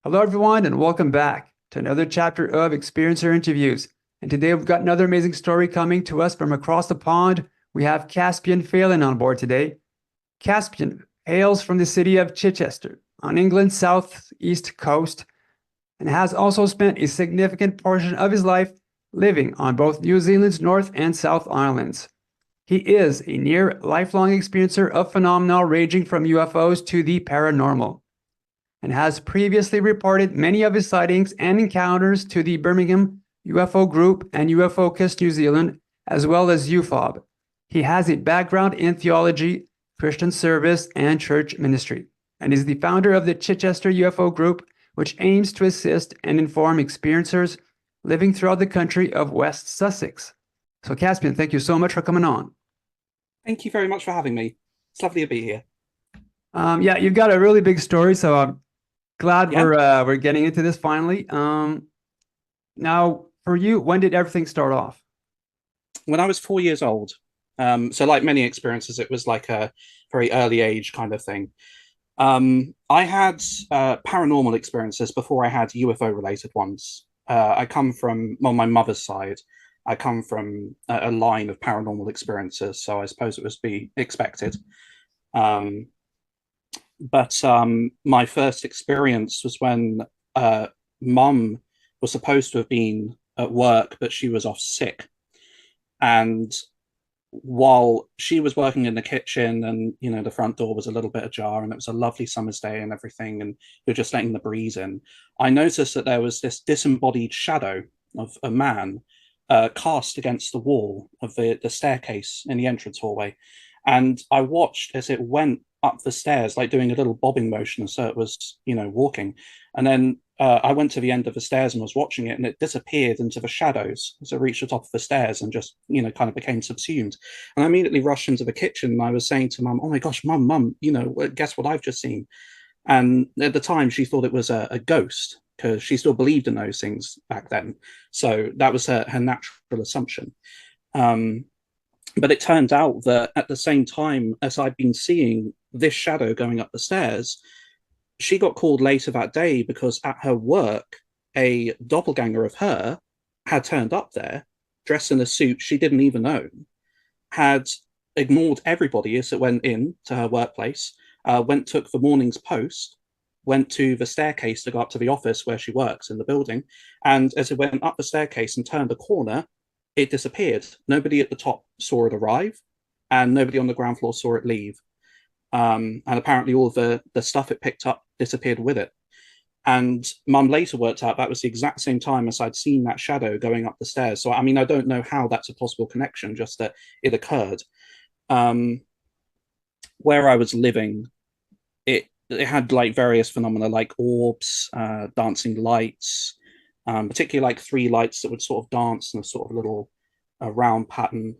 Hello, everyone, and welcome back to another chapter of Experiencer Interviews. And today we've got another amazing story coming to us from across the pond. We have Caspian Phelan on board today. Caspian hails from the city of Chichester on England's southeast coast and has also spent a significant portion of his life living on both New Zealand's North and South Islands. He is a near lifelong experiencer of phenomena ranging from UFOs to the paranormal, and has previously reported many of his sightings and encounters to the Birmingham UFO Group and Ufocus New Zealand, as well as UFOB. He has a background in theology, Christian service, and church ministry, and is the founder of the Chichester UFO Group, which aims to assist and inform experiencers living throughout the country of West Sussex. So, Caspian, thank you so much for coming on. Thank you very much for having me. It's lovely to be here. Yeah, you've got a really big story, so I'm glad Yeah. we're getting into this finally. Now, for you, when did everything start off? When I was 4 years old, so like many experiences, it was like a very early age kind of thing. I had paranormal experiences before I had UFO related ones. I come from, on my mother's side, I come from a line of paranormal experiences, so I suppose it was be expected. Um, but my first experience was when mum was supposed to have been at work, but she was off sick. And while she was working in the kitchen, and the front door was a little bit ajar, and it was a lovely summer's day and everything, and you're just letting the breeze in, I noticed that there was this disembodied shadow of a man cast against the wall of the staircase in the entrance hallway. And I watched as it went up the stairs, like doing a little bobbing motion, so it was, walking. And then I went to the end of the stairs and was watching it, and it disappeared into the shadows as it reached the top of the stairs and just, kind of became subsumed. And I immediately rushed into the kitchen, and I was saying to mum, "Oh my gosh, mum, guess what I've just seen?" And at the time, she thought it was a ghost because she still believed in those things back then. So that was her natural assumption. Um, but it turned out that at the same time as I'd been seeing this shadow going up the stairs, she got called later that day because at her work, a doppelganger of her had turned up there, dressed in a suit she didn't even own, had ignored everybody as it went in to her workplace, took the morning's post, went to the staircase to go up to the office where she works in the building, and as it went up the staircase and turned the corner, it disappeared. Nobody at the top saw it arrive, and nobody on the ground floor saw it leave. And apparently all the stuff it picked up disappeared with it. And mum later worked out that was the exact same time as I'd seen that shadow going up the stairs. So, I mean, I don't know how that's a possible connection, just that it occurred. Where I was living, it had like various phenomena like orbs, dancing lights, particularly like three lights that would sort of dance in a sort of little round pattern.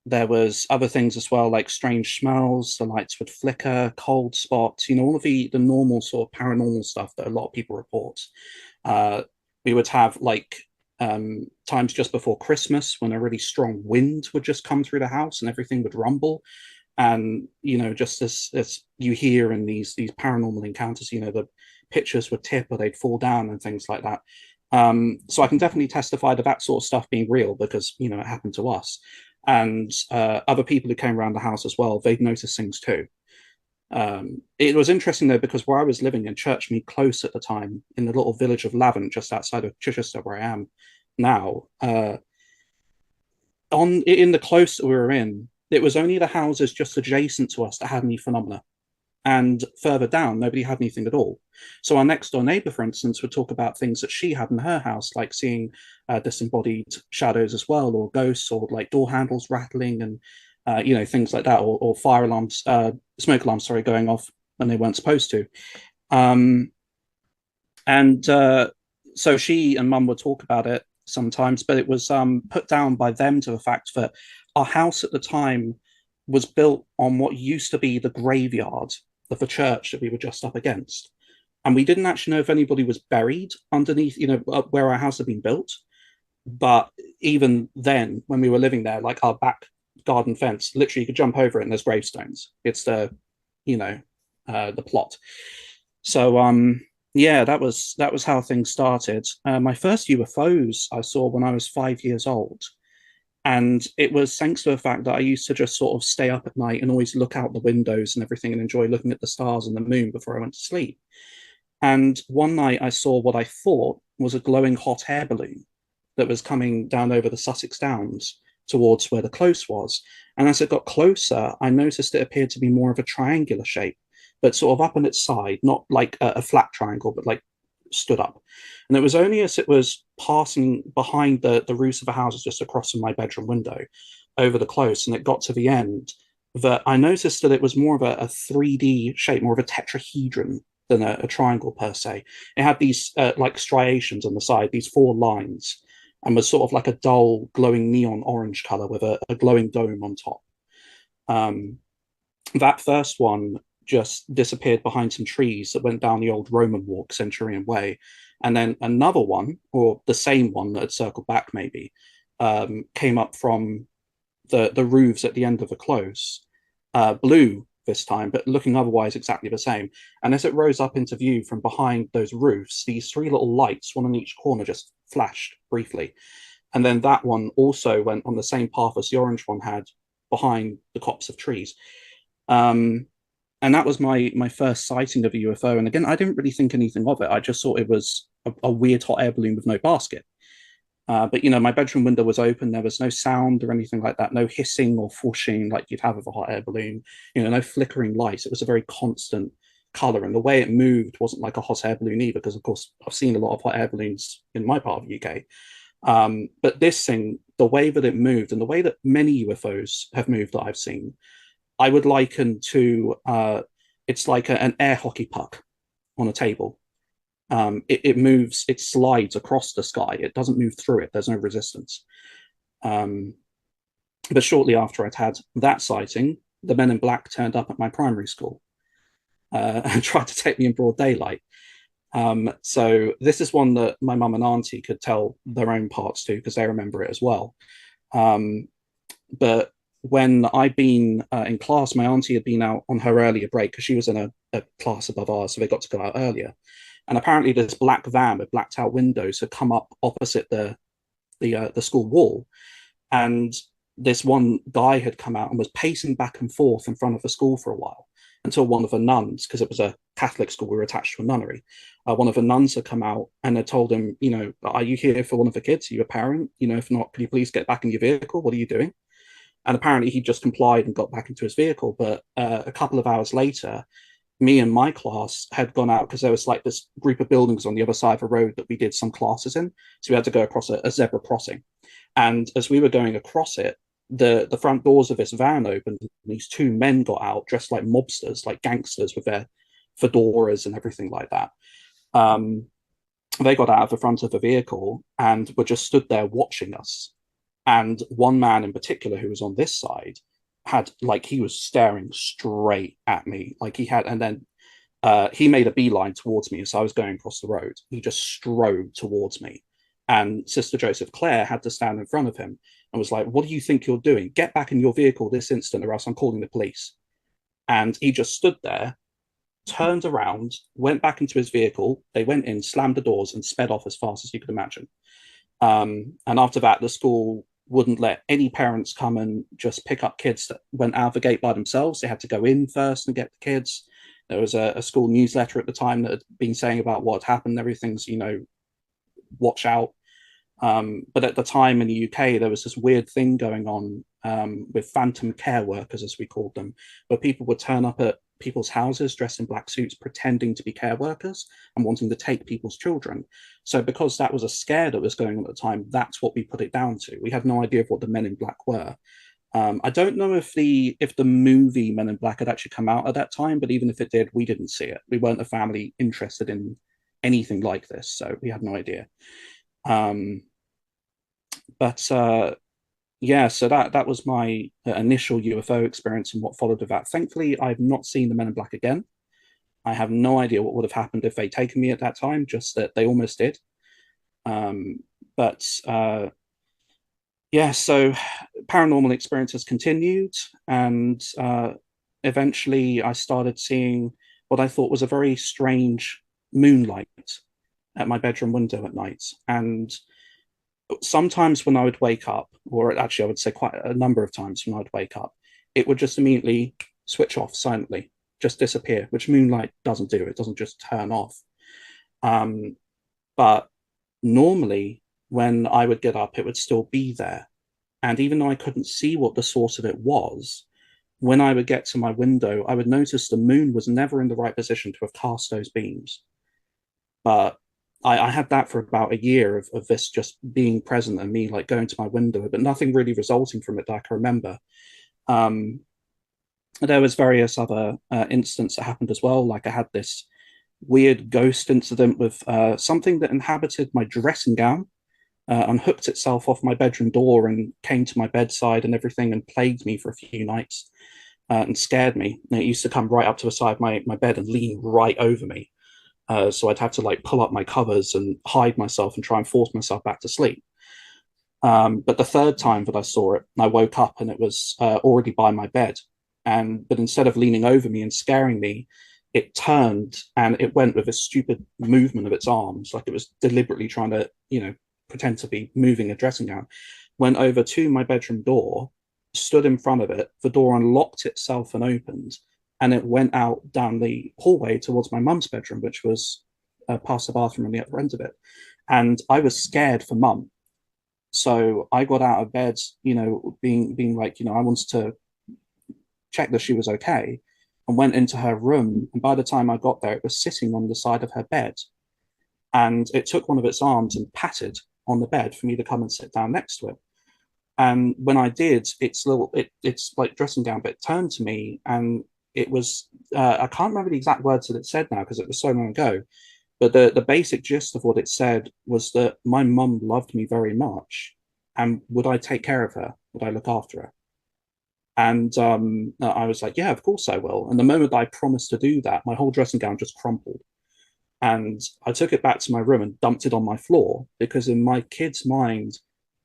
There was other things as well, like strange smells. The lights would flicker, cold spots. All of the normal sort of paranormal stuff that a lot of people report. We would have like times just before Christmas when a really strong wind would just come through the house and everything would rumble. And just as you hear in these paranormal encounters, the pictures would tip or they'd fall down and things like that. So I can definitely testify to that sort of stuff being real because it happened to us. And other people who came around the house as well, they'd noticed things too. It was interesting though, because where I was living in Churchmead Close at the time, in the little village of Lavant, just outside of Chichester, where I am now, in the close that we were in, it was only the houses just adjacent to us that had any phenomena. And further down, nobody had anything at all. So our next door neighbor, for instance, would talk about things that she had in her house, like seeing disembodied shadows as well, or ghosts, or like door handles rattling, and things like that, or fire alarms, smoke alarms, sorry, going off when they weren't supposed to. And so she and mum would talk about it sometimes, but it was put down by them to the fact that our house at the time was built on what used to be the graveyard of the church that we were just up against. And we didn't actually know if anybody was buried underneath, where our house had been built. But even then, when we were living there, like our back garden fence, literally you could jump over it and there's gravestones. It's the plot. So yeah, that was how things started. My first UFOs I saw when I was 5 years old. And it was thanks to the fact that I used to just sort of stay up at night and always look out the windows and everything and enjoy looking at the stars and the moon before I went to sleep. And one night I saw what I thought was a glowing hot air balloon that was coming down over the Sussex Downs towards where the close was. And as it got closer, I noticed it appeared to be more of a triangular shape, but sort of up on its side, not like a flat triangle, but like stood up. And it was only as it was passing behind the roofs of the houses just across from my bedroom window over the close, and it got to the end, that I noticed that it was more of a 3D shape, more of a tetrahedron than a triangle per se. It had these like striations on the side, these four lines, and was sort of like a dull, glowing neon orange color with a glowing dome on top. Um, that first one just disappeared behind some trees that went down the old Roman walk, Centurion Way. And then another one, or the same one that had circled back maybe, came up from the roofs at the end of the close, blue this time, but looking otherwise exactly the same. And as it rose up into view from behind those roofs, these three little lights, one on each corner, just flashed briefly. And then that one also went on the same path as the orange one had behind the copse of trees. Um, and that was my first sighting of a UFO. And again, I didn't really think anything of it. I just thought it was a weird hot air balloon with no basket. But my bedroom window was open. There was no sound or anything like that. No hissing or whooshing like you'd have with a hot air balloon. No flickering lights. It was a very constant color, and the way it moved wasn't like a hot air balloon either. Because of course I've seen a lot of hot air balloons in my part of the UK. But this thing, the way that it moved, and the way that many UFOs have moved that I've seen, I would liken to it's like an air hockey puck on a table. It moves, it slides across the sky. It doesn't move through it. There's no resistance. Um, but shortly after I'd had that sighting, the men in black turned up at my primary school and tried to take me in broad daylight. So this is one that my mum and auntie could tell their own parts to because they remember it as well. But when I'd been in class, my auntie had been out on her earlier break because she was in a class above ours, so they got to go out earlier. And apparently, this black van with blacked out windows had come up opposite the school wall, and this one guy had come out and was pacing back and forth in front of the school for a while until one of the nuns, because it was a Catholic school, we were attached to a nunnery. One of the nuns had come out and had told him, are you here for one of the kids? Are you a parent? If not, can you please get back in your vehicle? What are you doing? And apparently he just complied and got back into his vehicle. But a couple of hours later, me and my class had gone out because there was like this group of buildings on the other side of the road that we did some classes in. So we had to go across a zebra crossing. And as we were going across it, the front doors of this van opened and these two men got out dressed like mobsters, like gangsters with their fedoras and everything like that. They got out of the front of the vehicle and were just stood there watching us. And one man in particular who was on this side had like he was staring straight at me like he had, and then he made a beeline towards me as I was going across the road. He just strode towards me, and Sister Joseph Clare had to stand in front of him and was like, what do you think you're doing? Get back in your vehicle this instant or else I'm calling the police. And he just stood there, turned around, went back into his vehicle. They went in, slammed the doors, and sped off as fast as you could imagine. And after that, the school wouldn't let any parents come and just pick up kids that went out of the gate by themselves. They had to go in first and get the kids. There was a school newsletter at the time that had been saying about what had happened. Everything's, watch out. But at the time in the UK, there was this weird thing going on with phantom care workers, as we called them, where people would turn up at people's houses dressed in black suits, pretending to be care workers and wanting to take people's children. So because that was a scare that was going on at the time, that's what we put it down to. We had no idea of what the Men in Black were. I don't know if the movie Men in Black had actually come out at that time, but even if it did, we didn't see it. We weren't a family interested in anything like this, so we had no idea. But yeah, so that was my initial UFO experience and what followed with that. Thankfully, I've not seen the Men in Black again. I have no idea what would have happened if they'd taken me at that time, just that they almost did. But yeah, so paranormal experiences continued, and eventually I started seeing what I thought was a very strange moonlight at my bedroom window at night. And sometimes when I would wake up, or actually I would say quite a number of times when I would wake up, it would just immediately switch off silently, just disappear, which moonlight doesn't do. It doesn't just turn off. But normally when I would get up, it would still be there. And even though I couldn't see what the source of it was, when I would get to my window, I would notice the moon was never in the right position to have cast those beams. But I had that for about a year of this just being present and me like going to my window, but nothing really resulting from it that I can remember. There was various other incidents that happened as well. Like I had this weird ghost incident with something that inhabited my dressing gown, unhooked itself off my bedroom door and came to my bedside and everything and plagued me for a few nights and scared me. And it used to come right up to the side of my bed and lean right over me. So I'd have to like pull up my covers and hide myself and try and force myself back to sleep. But the third time that I saw it, I woke up and it was already by my bed. But instead of leaning over me and scaring me, it turned and it went with a stupid movement of its arms, like it was deliberately trying to, pretend to be moving a dressing gown. Went over to my bedroom door, stood in front of it. The door unlocked itself and opened, and it went out down the hallway towards my mum's bedroom, which was past the bathroom on the other end of it. And I was scared for mum. So I got out of bed, being like, I wanted to check that she was okay, and went into her room. And by the time I got there, it was sitting on the side of her bed. And it took one of its arms and patted on the bed for me to come and sit down next to it. And when I did, its like dressing gown bit turned to me, and it was I can't remember the exact words that it said now because it was so long ago. But the basic gist of what it said was that my mum loved me very much, and would I take care of her? Would I look after her? And I was like, yeah, of course I will. And the moment I promised to do that, my whole dressing gown just crumpled. And I took it back to my room and dumped it on my floor because in my kid's mind,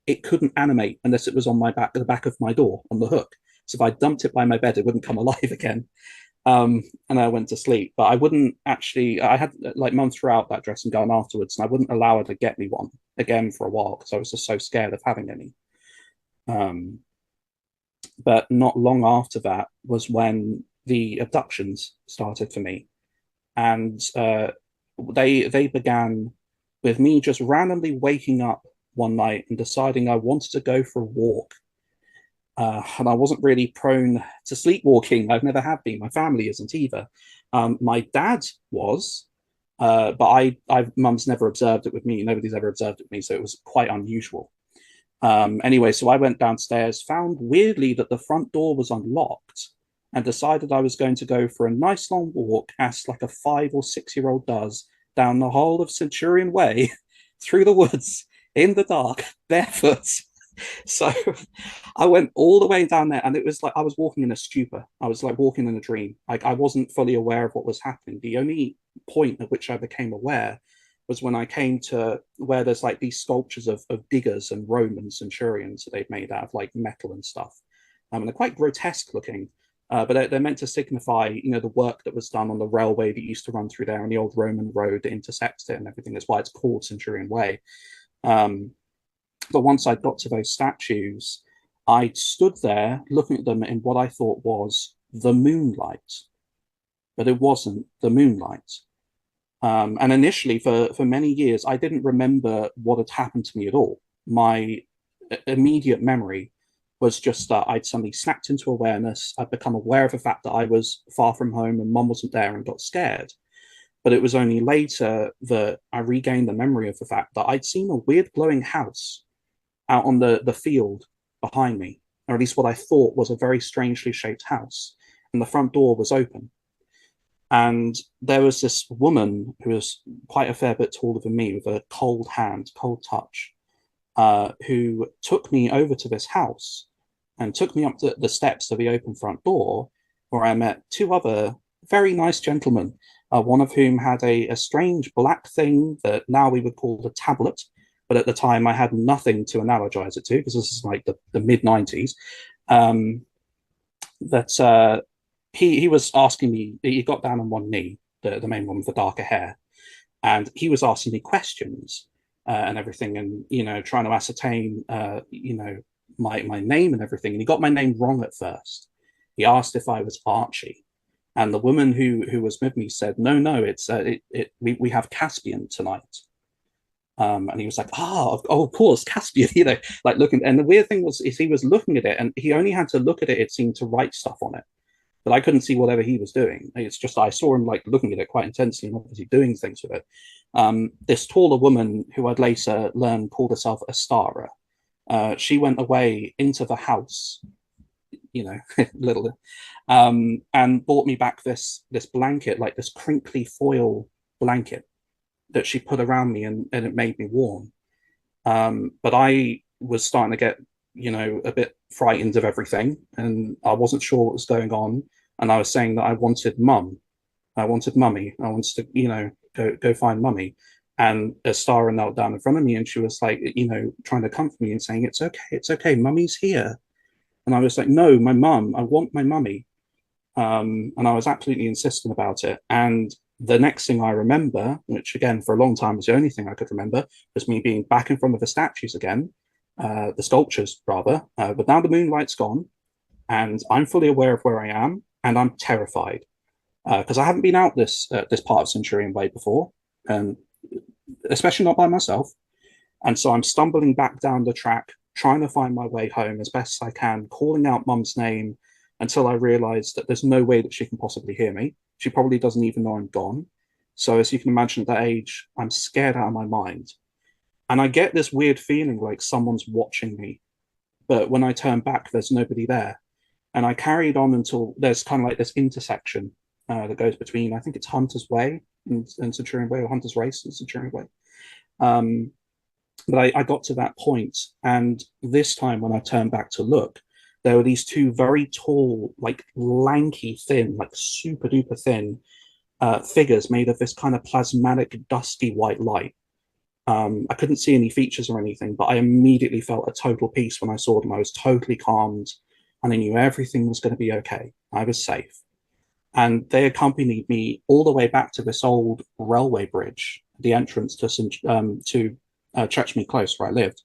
it couldn't animate unless it was on the back of my door on the hook. So if I dumped it by my bed, it wouldn't come alive again. And I went to sleep. But I wouldn't actually, I had like mum threw out that dressing gown afterwards, and I wouldn't allow her to get me one again for a while because I was just so scared of having any. But not long after that was when the abductions started for me. And they began with me just randomly waking up one night and deciding I wanted to go for a walk. And I wasn't really prone to sleepwalking. I've never have been. My family isn't either. My dad was, but mum's never observed it with me. Nobody's ever observed it with me, so it was quite unusual. Anyway, so I went downstairs, found weirdly that the front door was unlocked, and decided I was going to go for a nice long walk, as like a 5 or 6-year-old does, down the whole of Centurion Way, through the woods, in the dark, barefoot. So I went all the way down there, and it was like I was walking in a stupor. I was like walking in a dream. Like I wasn't fully aware of what was happening. The only point at which I became aware was when I came to where there's like these sculptures of diggers and Roman centurions that they've made out of like metal and stuff. And they're quite grotesque looking. But they're meant to signify, the work that was done on the railway that used to run through there and the old Roman road that intersects it and everything. That's why it's called Centurion Way. But once I got to those statues, I stood there looking at them in what I thought was the moonlight, but it wasn't the moonlight. And initially, for many years, I didn't remember what had happened to me at all. My immediate memory was just that I'd suddenly snapped into awareness. I'd become aware of the fact that I was far from home and mum wasn't there and got scared. But it was only later that I regained the memory of the fact that I'd seen a weird glowing house out on the field behind me, or at least what I thought was a very strangely shaped house. And the front door was open. And there was this woman who was quite a fair bit taller than me with a cold hand, cold touch, who took me over to this house and took me up the steps to the open front door, where I met 2 other very nice gentlemen, one of whom had a strange black thing that now we would call a tablet, but at the time I had nothing to analogize it to because this is like the mid-90s. That he was asking me. He got down on one knee, the main one with the darker hair, and he was asking me questions and everything, and trying to ascertain my name and everything. And he got my name wrong at first. He asked if I was Archie, and the woman who was with me said, no, it's we have Caspian tonight. And he was like, of course, Caspian, like looking. And the weird thing was, is he was looking at it, and he only had to look at it, it seemed, to write stuff on it. But I couldn't see whatever he was doing. It's just I saw him like looking at it quite intensely and obviously doing things with it. This taller woman who I'd later learn called herself Astara. She went away into the house, little, and brought me back this blanket, like this crinkly foil blanket that she put around me, and it made me warm. But I was starting to get, a bit frightened of everything, and I wasn't sure what was going on. And I was saying that I wanted mum. I wanted mummy. I wanted to, go find mummy. And Astara knelt down in front of me, and she was like, trying to comfort me and saying, it's okay, mummy's here. And I was like, no, my mum, I want my mummy. And I was absolutely insistent about it. And the next thing I remember, which again for a long time was the only thing I could remember, was me being back in front of the statues again, the sculptures rather. But now the moonlight's gone, and I'm fully aware of where I am, and I'm terrified because I haven't been out this part of Centurion Way before, and especially not by myself. And so I'm stumbling back down the track, trying to find my way home as best I can, calling out mum's name until I realise that there's no way that she can possibly hear me. She probably doesn't even know I'm gone. So as you can imagine, at that age, I'm scared out of my mind. And I get this weird feeling like someone's watching me. But when I turn back, there's nobody there. And I carried on until there's kind of like this intersection that goes between, I think it's Hunter's Way and Centurion Way, or Hunter's Race and Centurion Way. But I got to that point, and this time when I turned back to look, there were these two very tall, like lanky, thin, like super duper thin figures made of this kind of plasmatic, dusty white light. I couldn't see any features or anything, but I immediately felt a total peace when I saw them. I was totally calmed, and I knew everything was going to be okay. I was safe. And they accompanied me all the way back to this old railway bridge, the entrance to Churchmead Close, where I lived.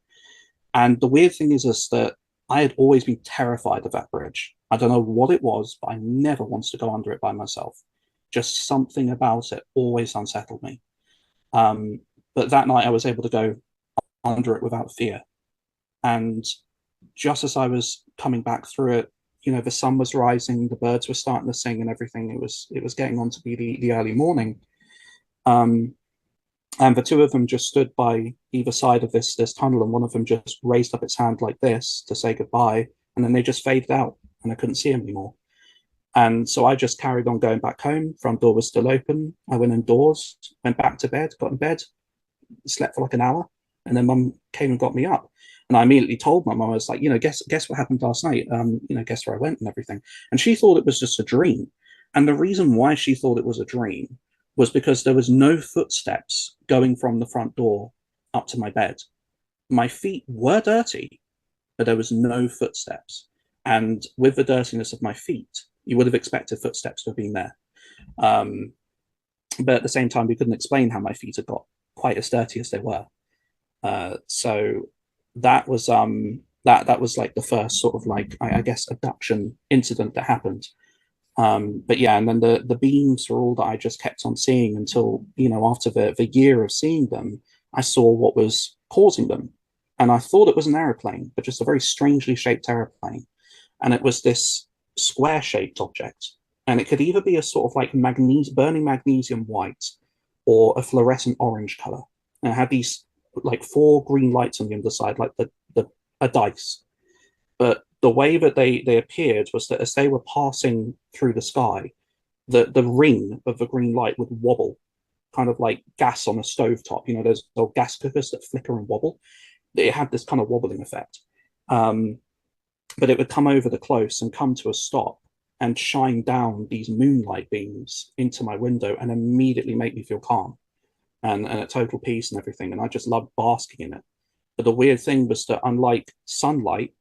And the weird thing is that I had always been terrified of that bridge. I don't know what it was, but I never wanted to go under it by myself. Just something about it always unsettled me. But that night I was able to go under it without fear. And just as I was coming back through it, the sun was rising, the birds were starting to sing and everything. It was getting on to be the early morning. And the two of them just stood by either side of this tunnel, and one of them just raised up its hand like this to say goodbye, and then they just faded out, and I couldn't see them anymore. And so I just carried on going back home. Front door was still open. I went indoors, went back to bed, got in bed, slept for like an hour, and then mum came and got me up. And I immediately told mum, I was like, guess what happened last night? Guess where I went and everything. And she thought it was just a dream. And the reason why she thought it was a dream was because there was no footsteps going from the front door up to my bed. My feet were dirty, but there was no footsteps. And with the dirtiness of my feet, you would have expected footsteps to have been there. But at the same time, we couldn't explain how my feet had got quite as dirty as they were. So that was that was like the first sort of like, I guess, abduction incident that happened. But yeah, and then the beams were all that I just kept on seeing until, after the year of seeing them, I saw what was causing them. And I thought it was an aeroplane, but just a very strangely shaped aeroplane. And it was this square-shaped object. And it could either be a sort of like burning magnesium white or a fluorescent orange color. And it had these like 4 green lights on the underside, like a dice. But the way that they appeared was that as they were passing through the sky, the ring of the green light would wobble, kind of like gas on a stovetop. Those old gas cookers that flicker and wobble. It had this kind of wobbling effect. But it would come over the close and come to a stop and shine down these moonlight beams into my window and immediately make me feel calm and at total peace and everything. And I just loved basking in it. But the weird thing was that unlike sunlight,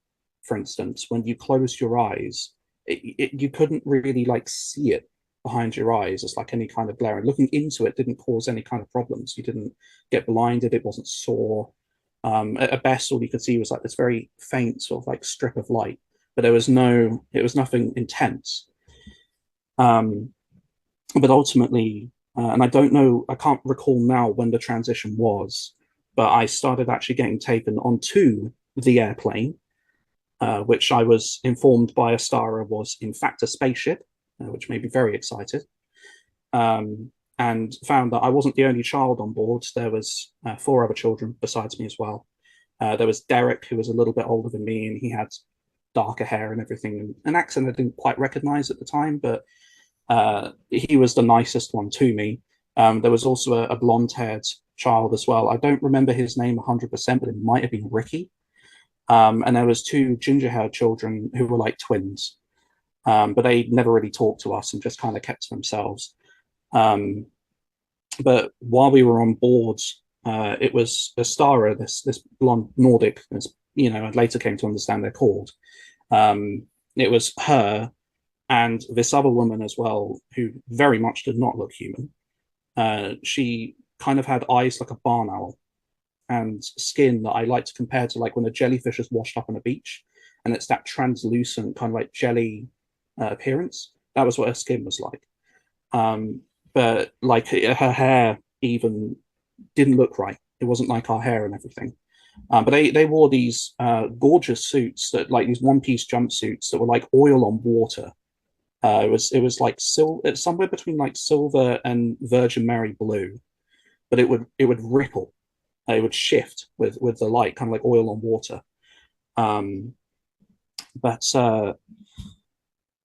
for instance, when you close your eyes, you couldn't really like see it behind your eyes as like any kind of glare. And looking into it didn't cause any kind of problems. You didn't get blinded. It wasn't sore. At best, all you could see was like this very faint sort of like strip of light, but it was nothing intense. But ultimately, and I can't recall now when the transition was, but I started actually getting taken onto the airplane, which I was informed by a starer was in fact a spaceship, which made me very excited. And found that I wasn't the only child on board. There was 4 other children besides me as well. There was Derek, who was a little bit older than me, and he had darker hair and everything, and an accent I didn't quite recognize at the time, but he was the nicest one to me. There was also a blonde-haired child as well. I don't remember his name 100%, but it might have been Ricky. And there was 2 ginger-haired children who were like twins, but they never really talked to us and just kind of kept to themselves. But while we were on board, it was a starer, this blonde Nordic, as you know, I later came to understand they're called. It was her and this other woman as well, who very much did not look human. She kind of had eyes like a barn owl and skin that I like to compare to like when a jellyfish is washed up on a beach and it's that translucent kind of like jelly appearance. That was what her skin was like. But like her hair even didn't look right. It wasn't like our hair and everything. But they wore these gorgeous suits that like these one-piece jumpsuits that were like oil on water. It was like it's somewhere between like silver and Virgin Mary blue, but it would ripple, it would shift with the light, kind of like oil on water. But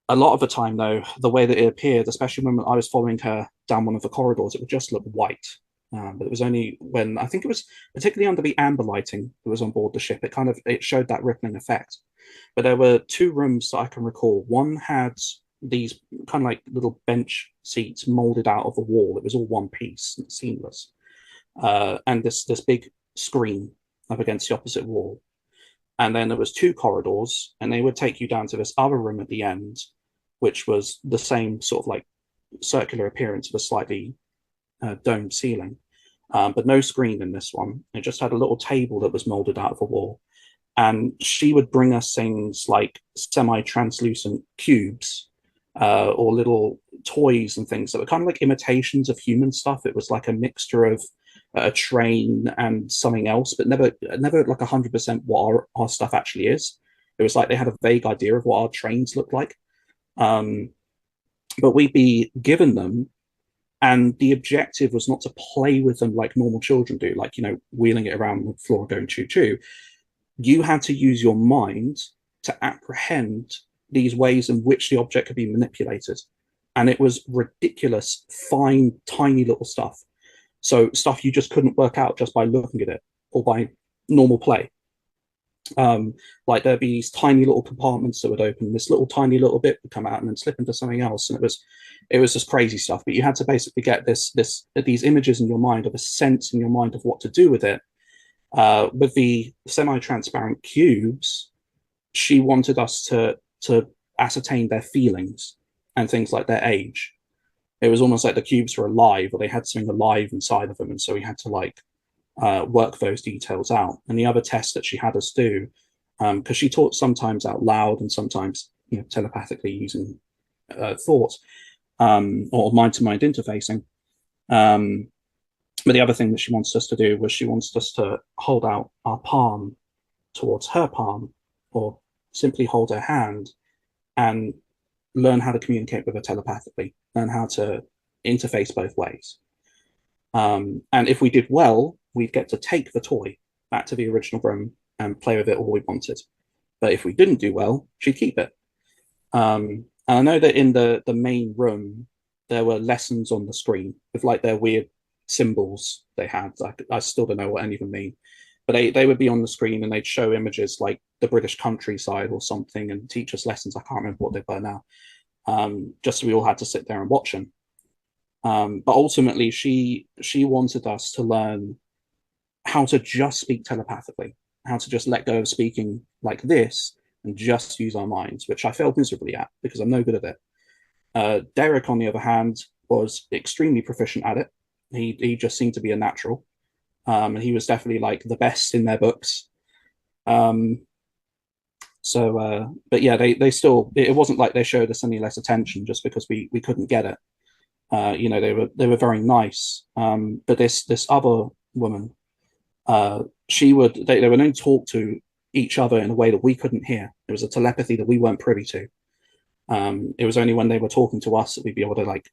a lot of the time, though, the way that it appeared, especially when I was following her down one of the corridors, it would just look white. But it was only when I think it was particularly under the amber lighting that was on board the ship, it showed that rippling effect. But there were 2 rooms that I can recall. One had these kind of like little bench seats molded out of the wall. It was all one piece and seamless. And this big screen up against the opposite wall. And then there was 2 corridors, and they would take you down to this other room at the end, which was the same sort of like circular appearance of a slightly domed ceiling, but no screen in this one. It just had a little table that was molded out of a wall. And she would bring us things like semi-translucent cubes or little toys and things that were kind of like imitations of human stuff. It was like a mixture of a train and something else, but never like 100% what our stuff actually is. It was like they had a vague idea of what our trains looked like. But we'd be given them, and the objective was not to play with them like normal children do, like, you know, wheeling it around the floor going choo choo. You had to use your mind to apprehend these ways in which the object could be manipulated. And it was ridiculous, fine, tiny little stuff. So stuff you just couldn't work out just by looking at it or by normal play. Like there'd be these tiny little compartments that would open, this little tiny little bit would come out and then slip into something else, and it was just crazy stuff. But you had to basically get these images in your mind, of a sense in your mind of what to do with it. With the semi-transparent cubes, she wanted us to ascertain their feelings and things like their age. It was almost like the cubes were alive, or they had something alive inside of them, and so we had to like work those details out. And the other test that she had us do, because she taught sometimes out loud and sometimes, you know, telepathically using thought or mind-to-mind interfacing. But the other thing that she wants us to do was she wants us to hold out our palm towards her palm, or simply hold her hand and learn how to communicate with her telepathically, learn how to interface both ways. And if we did well, we'd get to take the toy back to the original room and play with it all we wanted. But if we didn't do well, she'd keep it. And I know that in the main room, there were lessons on the screen with like their weird symbols they had. I still don't know what any of them mean. But they would be on the screen and they'd show images like the British countryside or something and teach us lessons. I can't remember what they were now. Just so we all had to sit there and watch them. But ultimately, she wanted us to learn how to just speak telepathically, how to just let go of speaking like this and just use our minds, which I failed miserably at because I'm no good at it. Derek, on the other hand, was extremely proficient at it. He just seemed to be a natural, and he was definitely like the best in their books. But yeah, they still, it wasn't like they showed us any less attention just because we couldn't get it. They were very nice. But this other woman, they were known to talk to each other in a way that we couldn't hear. It was a telepathy that we weren't privy to. It was only when they were talking to us that we'd be able to like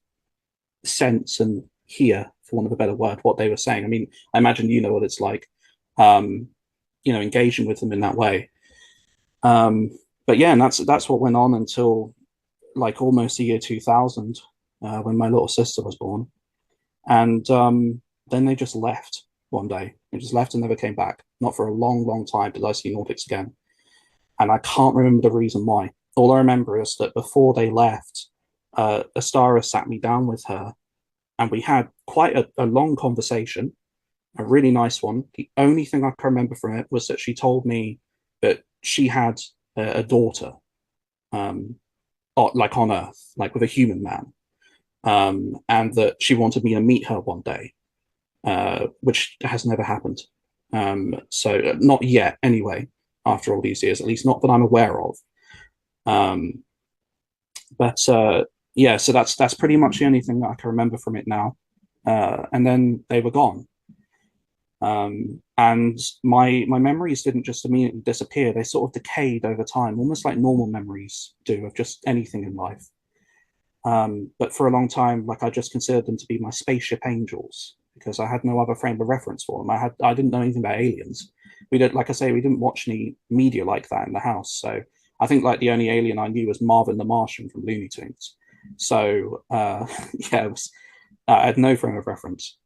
sense and hear, for want of a better word, what they were saying. I mean, I imagine you know what it's like, engaging with them in that way. But yeah, and that's what went on until like almost the year 2000, when my little sister was born, and then they just left one day. They just left and never came back. Not for a long, long time did I see Nordics again, and I can't remember the reason why. All I remember is that before they left, Astara sat me down with her, and we had quite a long conversation, a really nice one. The only thing I can remember from it was that she told me that she had a daughter, like on Earth, like with a human man, and that she wanted me to meet her one day, which has never happened. So not yet, anyway. After all these years, at least not that I'm aware of. Yeah, so that's pretty much the only thing that I can remember from it now. And then they were gone. And my memories didn't just immediately disappear. They sort of decayed over time, almost like normal memories do of just anything in life. But for a long time, like I just considered them to be my spaceship angels because I had no other frame of reference for them. I didn't know anything about aliens. We didn't, like I say, we didn't watch any media like that in the house. So I think like the only alien I knew was Marvin the Martian from Looney Tunes. So yeah, I had no frame of reference.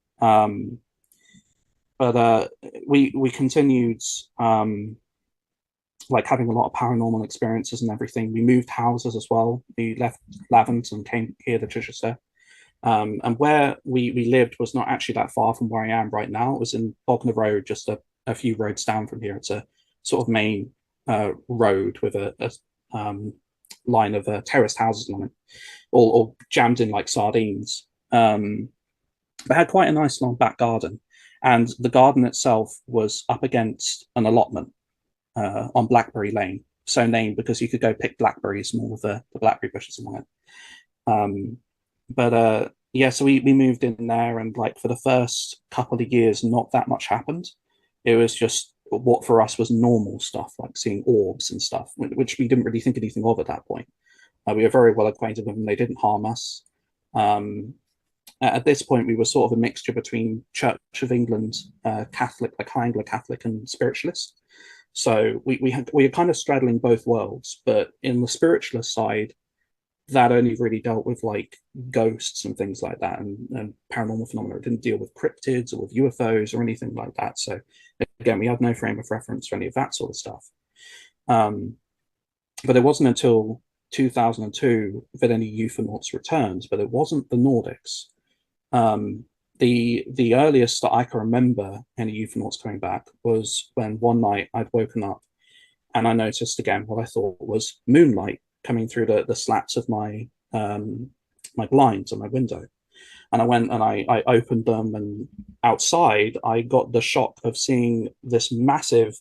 But we continued like having a lot of paranormal experiences and everything. We moved houses as well. We left Lavant and came here to Chichester. And where we lived was not actually that far from where I am right now. It was in Bognor Road, just a few roads down from here. It's a sort of main road with a line of terraced houses on it, all jammed in like sardines. But had quite a nice long back garden. And the garden itself was up against an allotment on Blackberry Lane, so named because you could go pick blackberries from all of the blackberry bushes along it. Yeah, so we moved in there, and like for the first couple of years, not that much happened. It was just what for us was normal stuff, like seeing orbs and stuff, which we didn't really think anything of at that point. We were very well acquainted with them. They didn't harm us. At this point, we were sort of a mixture between Church of England, Catholic, like high Anglo-Catholic and spiritualist. So we were kind of straddling both worlds, but in the spiritualist side, that only really dealt with like ghosts and things like that and paranormal phenomena. It didn't deal with cryptids or with UFOs or anything like that. So again, we had no frame of reference for any of that sort of stuff. But it wasn't until 2002 that any UFOnauts returned, but it wasn't the Nordics. The earliest that I can remember any UFOnauts coming back was when one night I'd woken up and I noticed again what I thought was moonlight coming through the slats of my my blinds on my window. And I went and I opened them, and outside I got the shock of seeing this massive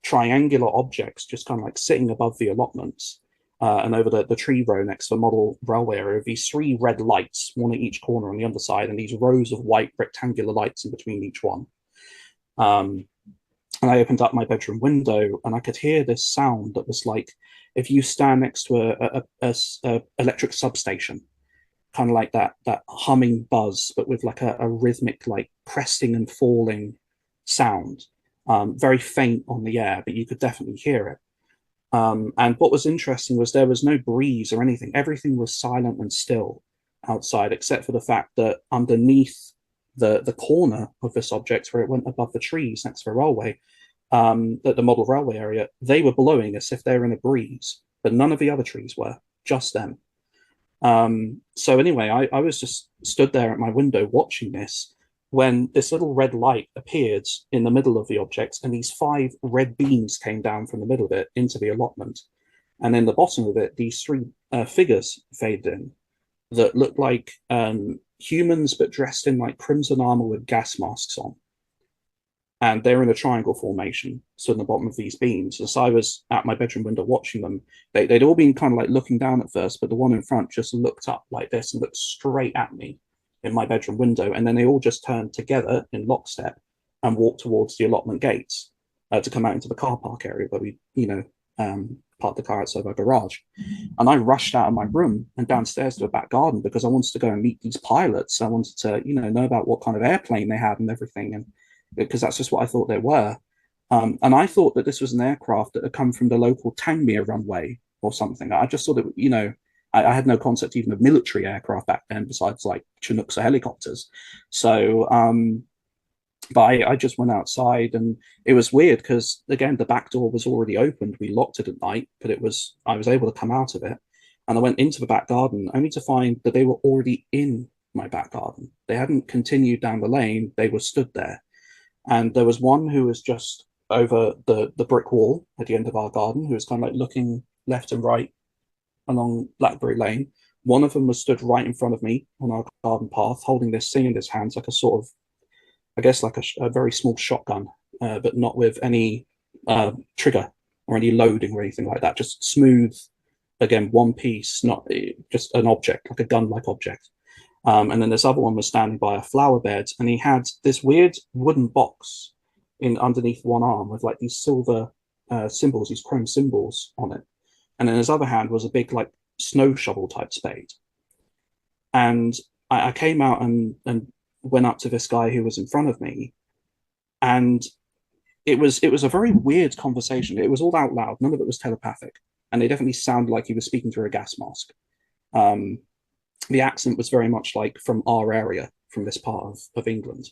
triangular objects just kind of like sitting above the allotments. And over the tree row next to the model railway area, these three red lights, one at each corner on the underside, and these rows of white rectangular lights in between each one. And I opened up my bedroom window, and I could hear this sound that was like if you stand next to a electric substation, kind of like that humming buzz, but with like a rhythmic, like pressing and falling sound, very faint on the air, but you could definitely hear it. And what was interesting was there was no breeze or anything. Everything was silent and still outside, except for the fact that underneath the corner of this object, where it went above the trees next to the railway, at the model railway area, they were blowing as if they were in a breeze, but none of the other trees were, just them. So anyway, I was just stood there at my window watching this when this little red light appeared in the middle of the object, and these 5 red beams came down from the middle of it into the allotment. And in the bottom of it, these three figures faded in that looked like humans, but dressed in like crimson armor with gas masks on. And they're in a triangle formation, so in the bottom of these beams. As I was at my bedroom window watching them, they'd all been kind of like looking down at first, but the one in front just looked up like this and looked straight at me in my bedroom window. And then they all just turned together in lockstep and walked towards the allotment gates to come out into the car park area where we, parked the car outside our garage. And I rushed out of my room and downstairs to the back garden because I wanted to go and meet these pilots. I wanted to, know about what kind of airplane they had and everything. And because that's just what I thought they were. And I thought that this was an aircraft that had come from the local Tangmere runway or something. I just thought that, I had no concept even of military aircraft back then, besides like Chinooks or helicopters. So, but I just went outside, and it was weird because, again, the back door was already opened. We locked it at night, but I was able to come out of it. And I went into the back garden only to find that they were already in my back garden. They hadn't continued down the lane. They were stood there. And there was one who was just over the brick wall at the end of our garden, who was kind of like looking left and right along Blackberry Lane. One of them was stood right in front of me on our garden path, holding this thing in his hands, like a sort of, I guess, like a very small shotgun, but not with any trigger or any loading or anything like that. Just smooth, again, one piece, not just an object, like a gun-like object. And then this other one was standing by a flower bed, and he had this weird wooden box in underneath one arm with like these silver symbols, these chrome symbols on it. And in his other hand was a big like snow shovel type spade. And I came out and went up to this guy who was in front of me, and it was a very weird conversation. It was all out loud, none of it was telepathic, and they definitely sounded like he was speaking through a gas mask. The accent was very much like from our area, from this part of England.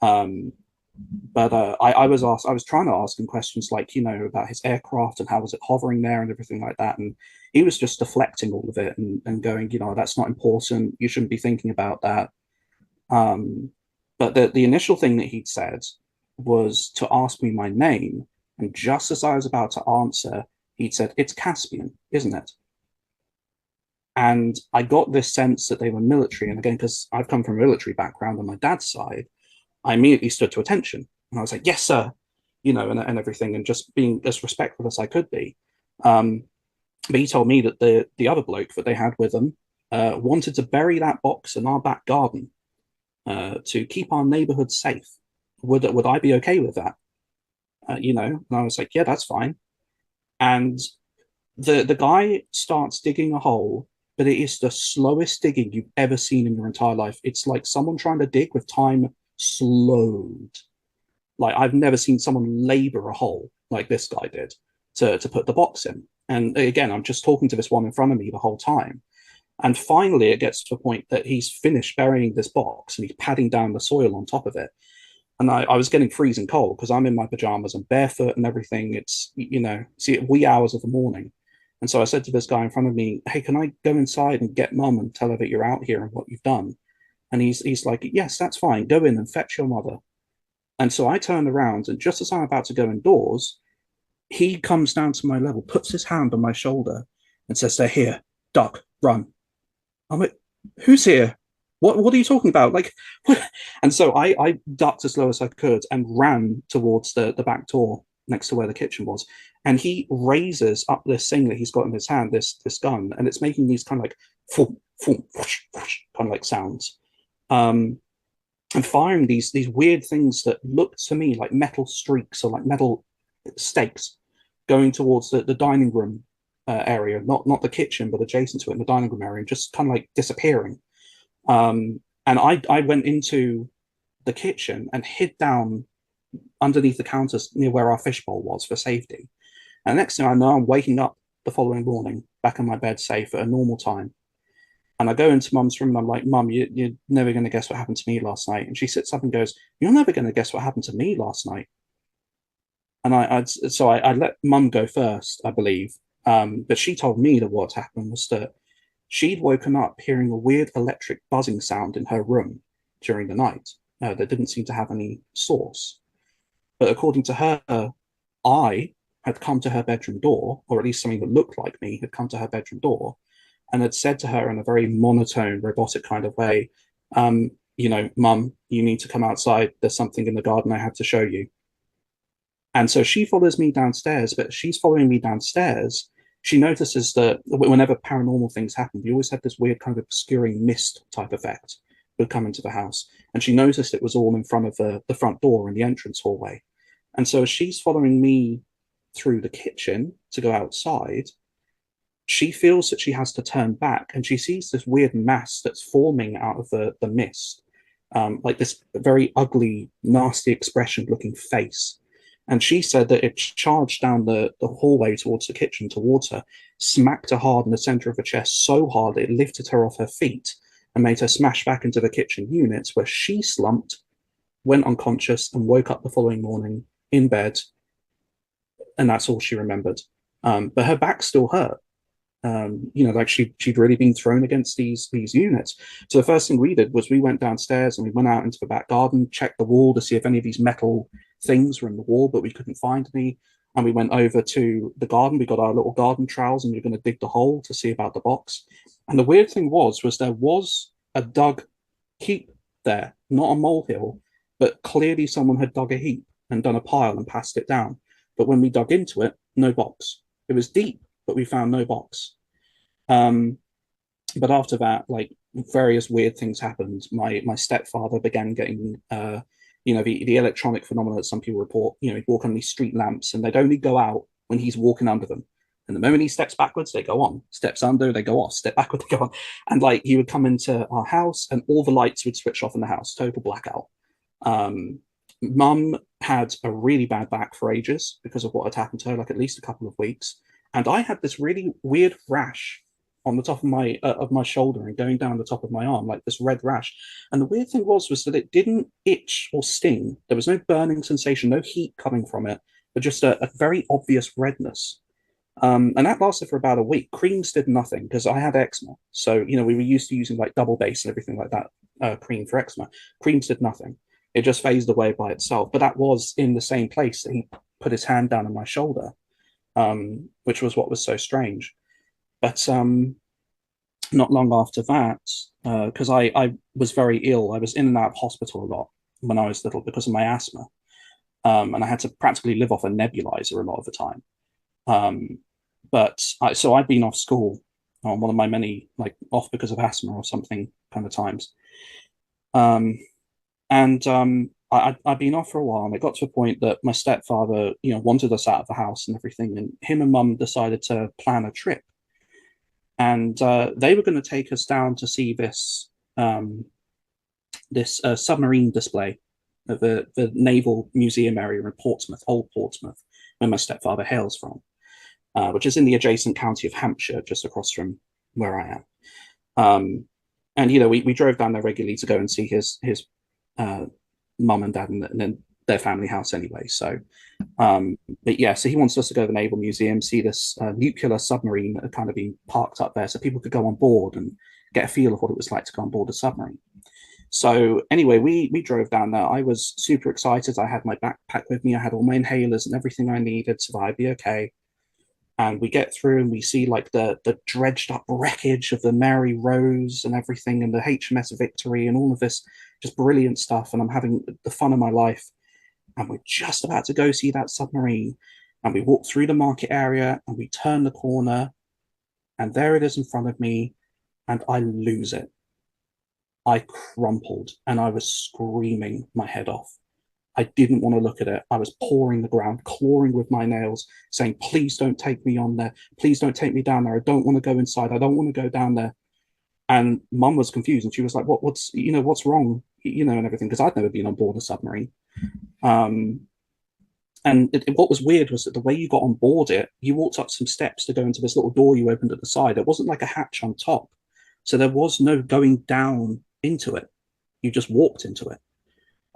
But I was trying to ask him questions like, about his aircraft and how was it hovering there and everything like that. And he was just deflecting all of it and going, that's not important. You shouldn't be thinking about that. But the initial thing that he'd said was to ask me my name. And just as I was about to answer, he'd said, "It's Caspian, isn't it?" And I got this sense that they were military. And again, because I've come from a military background on my dad's side, I immediately stood to attention. And I was like, "Yes, sir," and everything, and just being as respectful as I could be. But he told me that the other bloke that they had with them wanted to bury that box in our back garden to keep our neighborhood safe. Would I be okay with that? And I was like, "Yeah, that's fine." And the guy starts digging a hole, but it is the slowest digging you've ever seen in your entire life. It's like someone trying to dig with time slowed. Like, I've never seen someone labor a hole like this guy did to put the box in. And again, I'm just talking to this one in front of me the whole time. And finally, it gets to a point that he's finished burying this box and he's padding down the soil on top of it. And I was getting freezing cold because I'm in my pajamas and barefoot and everything. It's, wee hours of the morning. And so I said to this guy in front of me, "Hey, can I go inside and get mum and tell her that you're out here and what you've done?" And he's like, "Yes, that's fine. Go in and fetch your mother." And so I turned around, and just as I'm about to go indoors, he comes down to my level, puts his hand on my shoulder, and says, "They're here. Duck, run." I'm like, "Who's here? What are you talking about?" Like, and so I ducked as low as I could and ran towards the back door next to where the kitchen was. And he raises up this thing that he's got in his hand, this gun, and it's making these kind of like foom, foom, whoosh, whoosh, kind of like sounds. And firing these weird things that look to me like metal streaks or like metal stakes going towards the dining room area, not the kitchen, but adjacent to it in the dining room area, and just kind of like disappearing. And I went into the kitchen and hid down underneath the counters near where our fishbowl was for safety. And next thing I know, I'm waking up the following morning back in my bed safe at a normal time. And I go into mum's room and I'm like, "Mum, you're never going to guess what happened to me last night." And she sits up and goes, "You're never going to guess what happened to me last night." And I let mum go first, I believe. But she told me that what happened was that she'd woken up hearing a weird electric buzzing sound in her room during the night that didn't seem to have any source. But according to her, I had come to her bedroom door, or at least something that looked like me had come to her bedroom door and had said to her in a very monotone, robotic kind of way, Mum, you need to come outside. There's something in the garden I have to show you. And so she follows me downstairs, but she's following me downstairs. She notices that whenever paranormal things happen, we always had this weird kind of obscuring mist type effect would come into the house. And she noticed it was all in front of the front door in the entrance hallway. And so as she's following me through the kitchen to go outside, she feels that she has to turn back, and she sees this weird mass that's forming out of the mist, like this very ugly, nasty expression looking face. And she said that it charged down the hallway towards the kitchen towards her, smacked her hard in the center of her chest so hard it lifted her off her feet and made her smash back into the kitchen units, where she slumped, went unconscious, and woke up the following morning in bed. And that's all she remembered. But her back still hurt. Like she'd really been thrown against these units. So the first thing we did was we went downstairs and we went out into the back garden, checked the wall to see if any of these metal things were in the wall, but we couldn't find any. And we went over to the garden. We got our little garden trowels and we were going to dig the hole to see about the box. And the weird thing was there was a dug heap there, not a molehill, but clearly someone had dug a heap and done a pile and passed it down. But when we dug into it, no box. It was deep, but we found no box. But after that, like, various weird things happened. My stepfather began getting the electronic phenomena that some people report. He'd walk on these street lamps and they'd only go out when he's walking under them. And the moment he steps backwards, they go on. Steps under, they go off. Step backward, they go on. And like, he would come into our house and all the lights would switch off in the house, total blackout. Mum had a really bad back for ages because of what had happened to her, like at least a couple of weeks. And I had this really weird rash on the top of my shoulder and going down the top of my arm, like this red rash. And the weird thing was that it didn't itch or sting. There was no burning sensation, no heat coming from it, but just a very obvious redness. And that lasted for about a week. Creams did nothing because I had eczema. So, we were used to using like double base and everything like that, cream for eczema. Creams did nothing. It just phased away by itself. But that was in the same place that he put his hand down on my shoulder, which was what was so strange. But not long after that, because I was very ill, I was in and out of hospital a lot when I was little because of my asthma. And I had to practically live off a nebulizer a lot of the time. So I'd been off school on one of my many, like, off because of asthma or something kind of times. I'd been off for a while, and it got to a point that my stepfather, wanted us out of the house and everything, and him and Mum decided to plan a trip. And they were going to take us down to see this submarine display at the Naval Museum area in Portsmouth, Old Portsmouth, where my stepfather hails from, which is in the adjacent county of Hampshire, just across from where I am. And we drove down there regularly to go and see his mum and dad and then their family house anyway. So, but yeah, so he wants us to go to the Naval Museum, see this nuclear submarine that had kind of been parked up there, so people could go on board and get a feel of what it was like to go on board a submarine. So anyway, we drove down there. I was super excited. I had my backpack with me. I had all my inhalers and everything I needed, so I'd be okay. And we get through and we see like the dredged up wreckage of the Mary Rose and everything, and the HMS Victory and all of this just brilliant stuff. And I'm having the fun of my life. And we're just about to go see that submarine. And we walk through the market area and we turn the corner, and there it is in front of me, and I lose it. I crumpled and I was screaming my head off. I didn't want to look at it. I was pawing the ground, clawing with my nails, saying, please don't take me on there. Please don't take me down there. I don't want to go inside. I don't want to go down there. And Mum was confused, and she was like, what's wrong? And everything, because I'd never been on board a submarine. What was weird was that the way you got on board it, you walked up some steps to go into this little door you opened at the side. It wasn't like a hatch on top. So there was no going down into it. You just walked into it.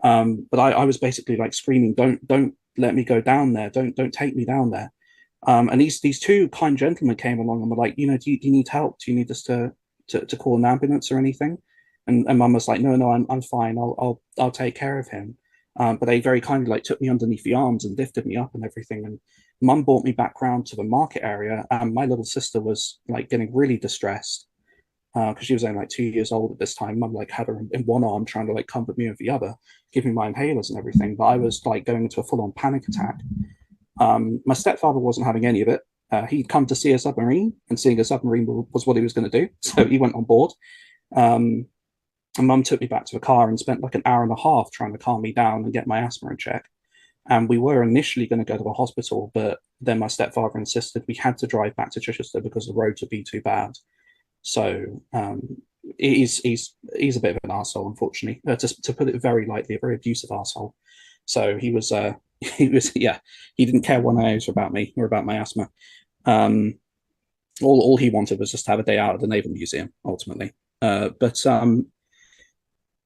But I was basically like screaming, don't let me go down there. Don't take me down there. And these two kind gentlemen came along and were like, do you need help? Do you need us to call an ambulance or anything? And Mum was like, no, I'm fine. I'll take care of him. But they very kindly like took me underneath the arms and lifted me up and everything. And mum brought me back round to the market area, and my little sister was like getting really distressed because she was only like 2 years old at this time. Mum like had her in one arm trying to like comfort me with the other, give me my inhalers and everything. But I was like going into a full on panic attack. My stepfather wasn't having any of it. He'd come to see a submarine, and seeing a submarine was what he was going to do. So he went on board. Um, and mum took me back to the car and spent like an hour and a half trying to calm me down and get my asthma in check. And we were initially going to go to the hospital, but then my stepfather insisted we had to drive back to Chichester because the roads would be too bad. So he's a bit of an arsehole, unfortunately. To put it very lightly, a very abusive arsehole. So he was he didn't care one iota about me or about my asthma. All he wanted was just to have a day out at the Naval Museum, ultimately. But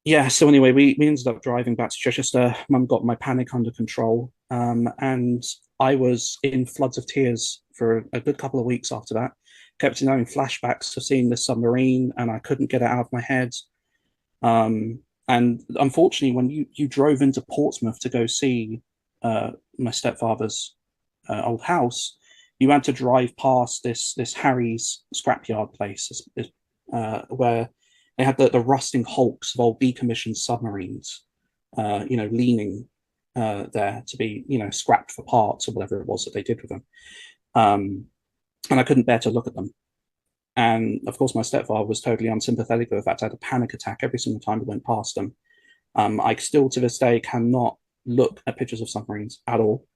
yeah, so anyway, we ended up driving back to Chichester. Mum got my panic under control, and I was in floods of tears for a good couple of weeks after that. Kept having flashbacks of seeing the submarine, and I couldn't get it out of my head. And unfortunately, when you drove into Portsmouth to go see my stepfather's old house, you had to drive past this Harry's scrapyard place, where they had the rusting hulks of old decommissioned submarines, leaning there to be, scrapped for parts or whatever it was that they did with them. And I couldn't bear to look at them. And of course, my stepfather was totally unsympathetic with the fact I had a panic attack every single time we went past them. I still to this day cannot look at pictures of submarines at all.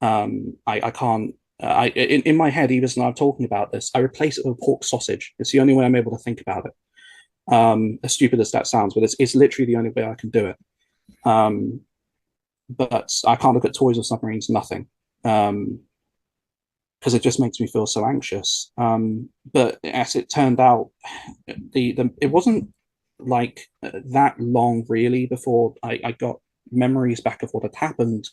I can't. In my head, even as I'm talking about this, I replace it with pork sausage. It's the only way I'm able to think about it. As stupid as that sounds, but it's literally the only way I can do it. But I can't look at toys or submarines, nothing, because it just makes me feel so anxious. But as it turned out, it wasn't like that long really before I got memories back of what had happened,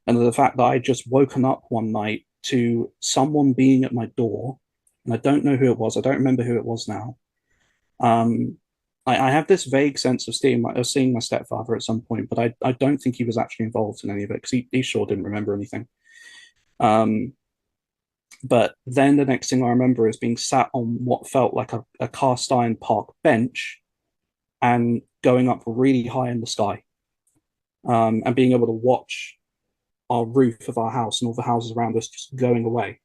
and the fact that I'd just woken up one night to someone being at my door, and I don't know who it was. I don't remember who it was now. I have this vague sense of seeing my stepfather at some point, but I don't think he was actually involved in any of it because he sure didn't remember anything. But then the next thing I remember is being sat on what felt like a cast iron park bench and going up really high in the sky, and being able to watch our roof of our house and all the houses around us just going away,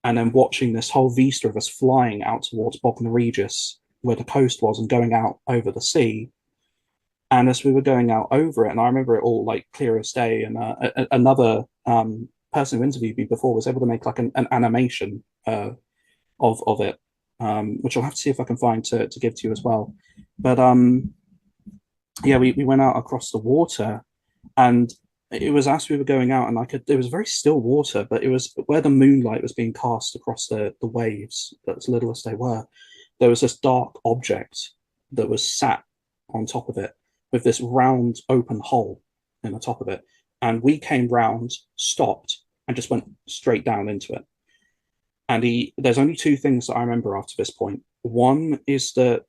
and then watching this whole vista of us flying out towards Bognor Regis, where the coast was, and going out over the sea. And as we were going out over it, and I remember it all like clear as day, and another person who interviewed me before was able to make like an animation of it, which I'll have to see if I can find to give to you as well. But yeah, we went out across the water, and it was as we were going out, and it was very still water, but it was where the moonlight was being cast across the waves, as little as they were. There was this dark object that was sat on top of it with this round open hole in the top of it. And we came round, stopped, and just went straight down into it. And there's only two things that I remember after this point. One is that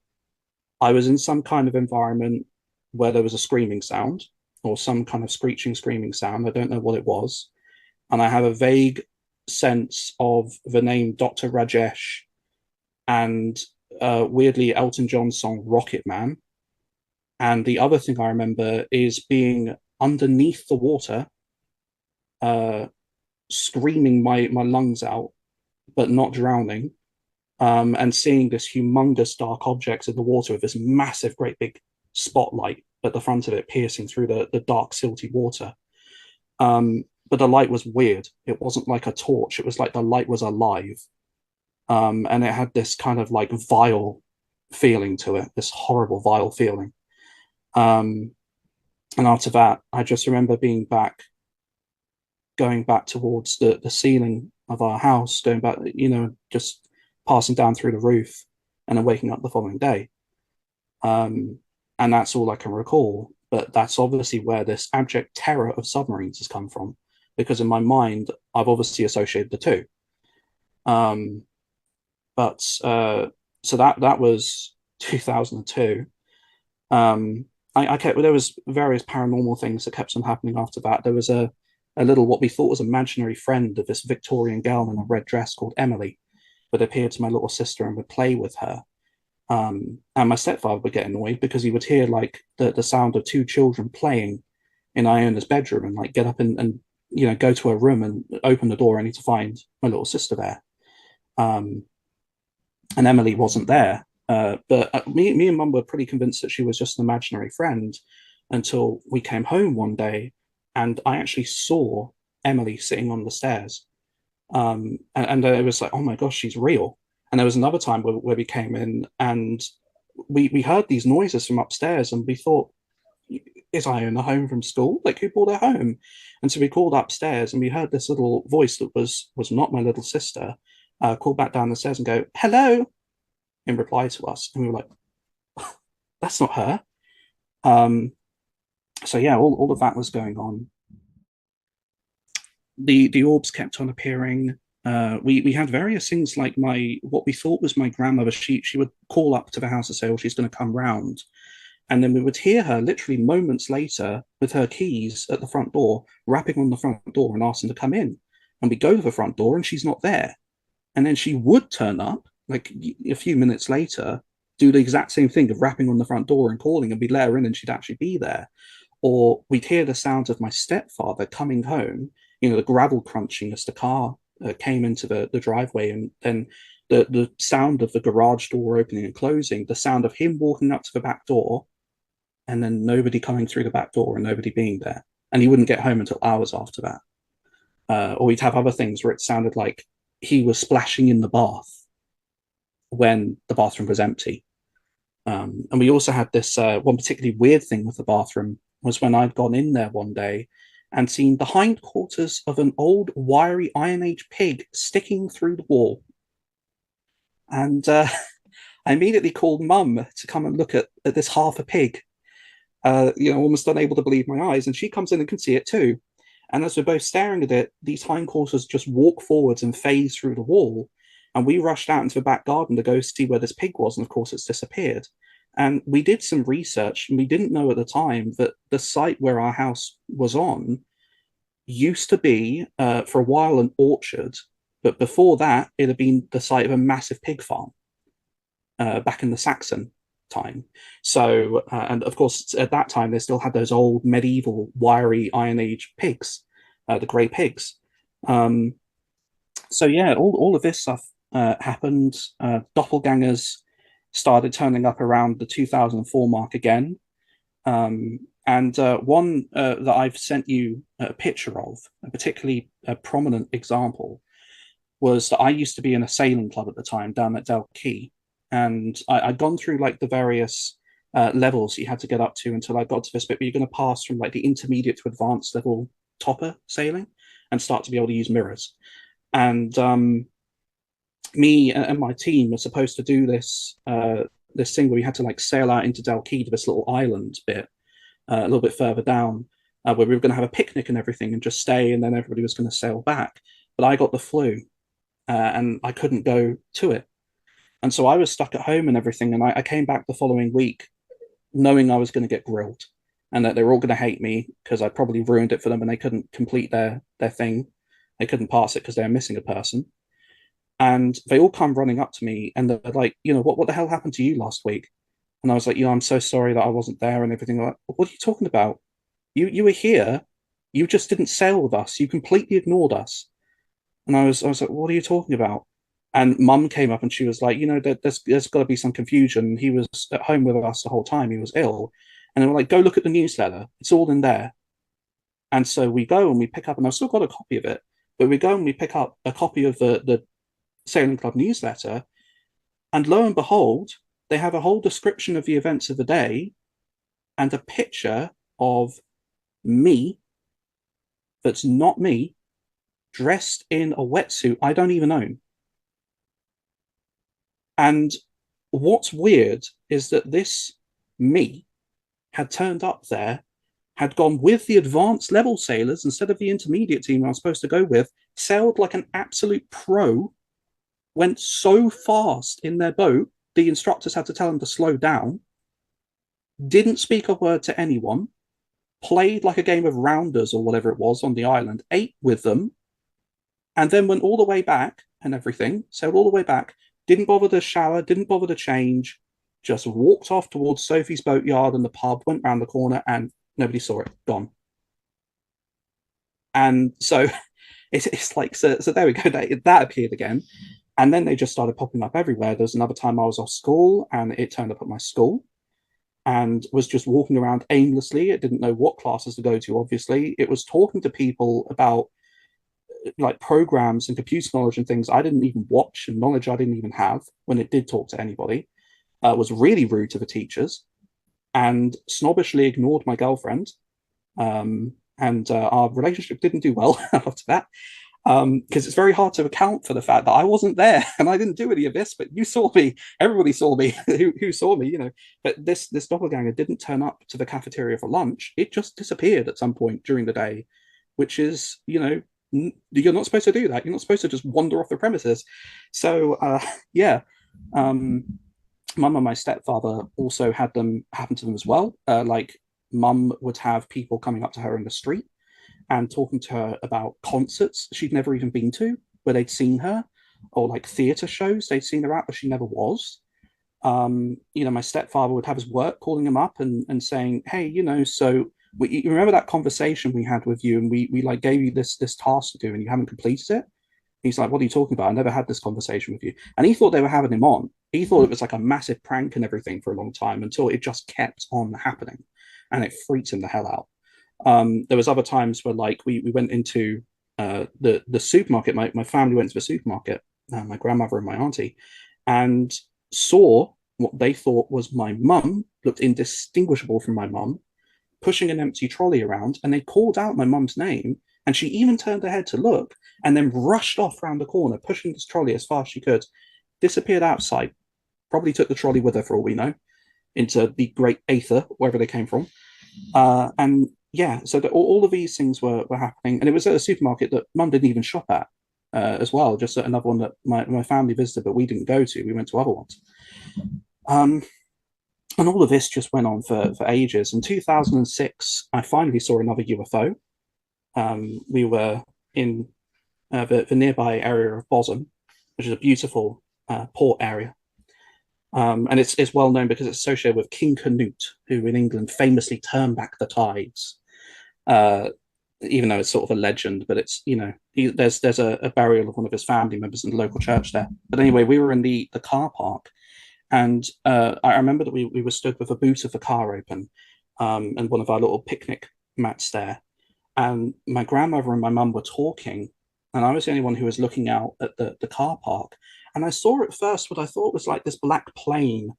I was in some kind of environment where there was a screaming sound, or some kind of screeching, screaming sound. I don't know what it was. And I have a vague sense of the name Dr. Rajesh and weirdly Elton John's song Rocket Man. And the other thing I remember is being underneath the water, screaming my lungs out, but not drowning, and seeing this humongous dark object in the water with this massive, great big spotlight at the front of it, piercing through the dark, silty water. But the light was weird. It wasn't like a torch. It was like the light was alive. And it had this kind of like vile feeling to it, this horrible, vile feeling. And after that, I just remember going back towards the ceiling of our house, going back, just passing down through the roof and then waking up the following day. And that's all I can recall. But that's obviously where this abject terror of submarines has come from, because in my mind, I've obviously associated the two. So that was 2002. I kept there was various paranormal things that kept on happening after that. There was a little what we thought was imaginary friend of this Victorian girl in a red dress called Emily, would appear to my little sister and would play with her. And my stepfather would get annoyed because he would hear like the sound of two children playing in Iona's bedroom and like get up and you know go to her room and open the door only to find my little sister there. Um, and Emily wasn't there. But me and Mum were pretty convinced that she was just an imaginary friend until we came home one day and I actually saw Emily sitting on the stairs. And it was like, oh my gosh, she's real. And there was another time where we came in and we heard these noises from upstairs and we thought, is Iona home from school? Like, who brought her home? And so we called upstairs and we heard this little voice that was not my little sister, call back down the stairs and go, hello, in reply to us. And we were like, that's not her. Um, so yeah, all of that was going on. The orbs kept on appearing. We had various things like what we thought was my grandmother. She would call up to the house and say, "Oh, she's going to come round," and then we would hear her literally moments later with her keys at the front door, rapping on the front door and asking to come in. And we go to the front door and she's not there. And then she would turn up like a few minutes later, do the exact same thing of rapping on the front door and calling, and we'd let her in and she'd actually be there. Or we'd hear the sound of my stepfather coming home, you know, the gravel crunching as the car came into the driveway, and then the sound of the garage door opening and closing, the sound of him walking up to the back door, and then nobody coming through the back door and nobody being there. And he wouldn't get home until hours after that. Or we'd have other things where it sounded like he was splashing in the bath when the bathroom was empty. And we also had this one particularly weird thing with the bathroom was when I'd gone in there one day and seen the hindquarters of an old wiry Iron Age pig sticking through the wall. And I immediately called Mum to come and look at this half a pig, you know, almost unable to believe my eyes. And she comes in and can see it too. And as we're both staring at it, these hindquarters just walk forwards and phase through the wall. And we rushed out into the back garden to go see where this pig was. And of course, it's disappeared. And we did some research, and we didn't know at the time that the site where our house was on used to be, for a while, an orchard. But before that, it had been the site of a massive pig farm back in the Saxon time. So, and of course, at that time, they still had those old medieval wiry Iron Age pigs, the grey pigs. So yeah, all of this stuff happened. Doppelgangers started turning up around the 2004 mark again. And one that I've sent you a picture of, a particularly prominent example, was that I used to be in a sailing club at the time down at Dalkey. And I'd gone through like the various levels you had to get up to until I got to this bit where you're going to pass from like the intermediate to advanced level topper sailing and start to be able to use mirrors. And me and my team were supposed to do this this thing where we had to like sail out into Dalkey to this little island bit a little bit further down, where we were going to have a picnic and everything and just stay, and then everybody was going to sail back. But I got the flu and I couldn't go to it. And so I was stuck at home and everything. And I came back the following week knowing I was going to get grilled and that they were all going to hate me because I probably ruined it for them and they couldn't complete their thing. They couldn't pass it because they were missing a person. And they all come running up to me and they're like, you know, what the hell happened to you last week? And I was like, you know, I'm so sorry that I wasn't there and everything. Like, what are you talking about? You were here. You just didn't sail with us. You completely ignored us. And I was like, what are you talking about? And Mum came up and she was like, you know, there's got to be some confusion. He was at home with us the whole time. He was ill. And they were like, go look at the newsletter. It's all in there. And so we go and we pick up, and I've still got a copy of it, but we go and we pick up a copy of the Sailing Club newsletter. And lo and behold, they have a whole description of the events of the day and a picture of me that's not me, dressed in a wetsuit I don't even own. And what's weird is that this me had turned up there, had gone with the advanced level sailors instead of the intermediate team I was supposed to go with, sailed like an absolute pro, went so fast in their boat, the instructors had to tell them to slow down, didn't speak a word to anyone, played like a game of rounders or whatever it was on the island, ate with them, and then went all the way back and everything, sailed all the way back, didn't bother to shower, didn't bother to change, just walked off towards Sophie's boatyard and the pub, went round the corner, and nobody saw it, gone. And so it's like, so there we go, that appeared again. And then they just started popping up everywhere. There was another time I was off school and it turned up at my school and was just walking around aimlessly. It didn't know what classes to go to, obviously. It was talking to people about like programs and computer knowledge and things I didn't even watch and knowledge I didn't even have when it did talk to anybody. Was really rude to the teachers and snobbishly ignored my girlfriend. And our relationship didn't do well after that. Because it's very hard to account for the fact that I wasn't there and I didn't do any of this, but you saw me. Everybody saw me who saw me, you know. But this doppelganger didn't turn up to the cafeteria for lunch. It just disappeared at some point during the day, which is, you know, you're not supposed to do that. You're not supposed to just wander off the premises. So, yeah. Mum and my stepfather also had them happen to them as well. Like, mum would have people coming up to her in the street and talking to her about concerts she'd never even been to, where they'd seen her, or like theatre shows they'd seen her at, but she never was. You know, my stepfather would have his work calling him up and saying, hey, you know, so you remember that conversation we had with you and we like gave you this task to do and you haven't completed it? He's like, what are you talking about? I never had this conversation with you. And he thought they were having him on. He thought it was like a massive prank and everything for a long time until it just kept on happening. And it freaked him the hell out. There was other times where like we went into the supermarket. My family went to the supermarket, my grandmother and my auntie, and saw what they thought was my mum, looked indistinguishable from my mum, pushing an empty trolley around, and they called out my mum's name, and she even turned her head to look, and then rushed off round the corner, pushing this trolley as fast as she could, disappeared out of sight, probably took the trolley with her for all we know, into the great aether, wherever they came from. And yeah, so all of these things were happening, and it was at a supermarket that mum didn't even shop at as well, just at another one that my family visited, but we didn't go to. We went to other ones. And all of this just went on for ages. In 2006, I finally saw another UFO. We were in the nearby area of Bosom, which is a beautiful port area. And it's well known because it's associated with King Canute, who in England famously turned back the tides. Even though it's sort of a legend, but it's, you know, there's a burial of one of his family members in the local church there. But anyway, we were in the car park, and I remember that we were stood with the boot of the car open, and one of our little picnic mats there, and my grandmother and my mum were talking, and I was the only one who was looking out at the car park, and I saw at first what I thought was like this black plane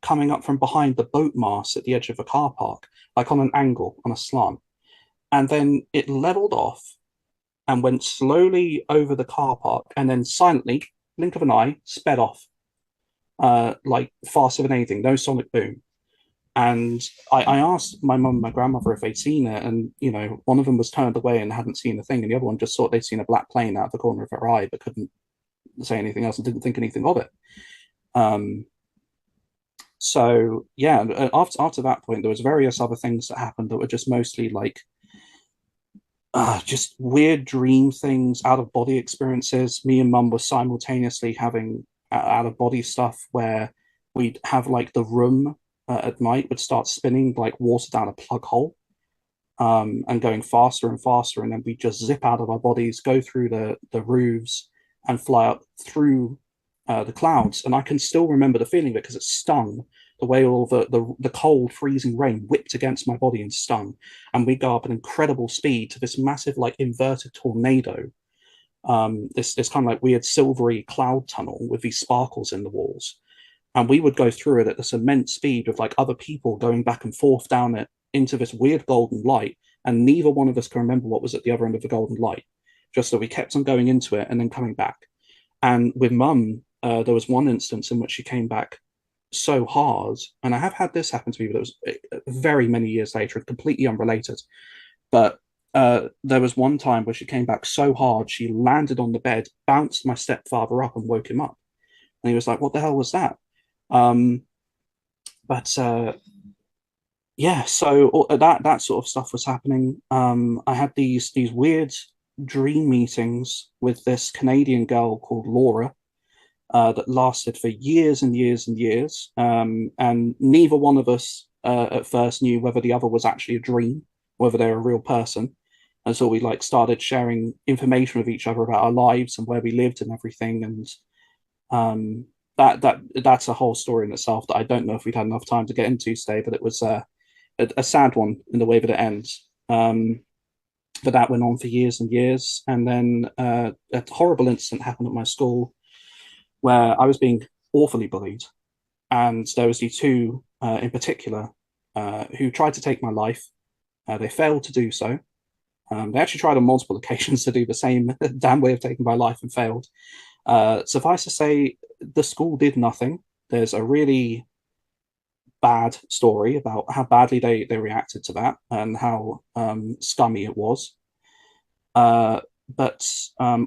coming up from behind the boat mast at the edge of the car park, like on an angle, on a slant. And then it leveled off and went slowly over the car park and then silently, blink of an eye, sped off, like faster than anything, no sonic boom. And I asked my mum and my grandmother if they'd seen it, and you know, one of them was turned away and hadn't seen the thing, and the other one just thought they'd seen a black plane out of the corner of her eye, but couldn't say anything else and didn't think anything of it. So yeah, after that point, there was various other things that happened that were just mostly like just weird dream things, out of body experiences. Me and mum were simultaneously having out of body stuff where we'd have like the room at night would start spinning like water down a plug hole, and going faster and faster, and then we just zip out of our bodies, go through the roofs, and fly up through the clouds. And I can still remember the feeling of it because it stung, the way all the cold, freezing rain whipped against my body and stung. And we go up at incredible speed to this massive, like, inverted tornado. This kind of like weird silvery cloud tunnel with these sparkles in the walls. And we would go through it at this immense speed with like other people going back and forth down it into this weird golden light. And neither one of us can remember what was at the other end of the golden light, just that we kept on going into it and then coming back. And with mum, there was one instance in which she came back so hard, and I have had this happen to me, but it was very many years later and completely unrelated. But there was one time where she came back so hard, she landed on the bed, bounced my stepfather up and woke him up. And he was like, what the hell was that? But yeah, so that sort of stuff was happening. I had these weird dream meetings with this Canadian girl called Laura, that lasted for years and years and years. And neither one of us at first knew whether the other was actually a dream, whether they were a real person. And so we like started sharing information with each other about our lives and where we lived and everything. And that's a whole story in itself that I don't know if we'd had enough time to get into today, but it was a sad one in the way that it ends. But that went on for years and years. And then a horrible incident happened at my school where I was being awfully bullied. And there was these two in particular who tried to take my life. They failed to do so. They actually tried on multiple occasions to do the same damn way of taking my life and failed. Suffice to say, the school did nothing. There's a really bad story about how badly they reacted to that and how scummy it was. But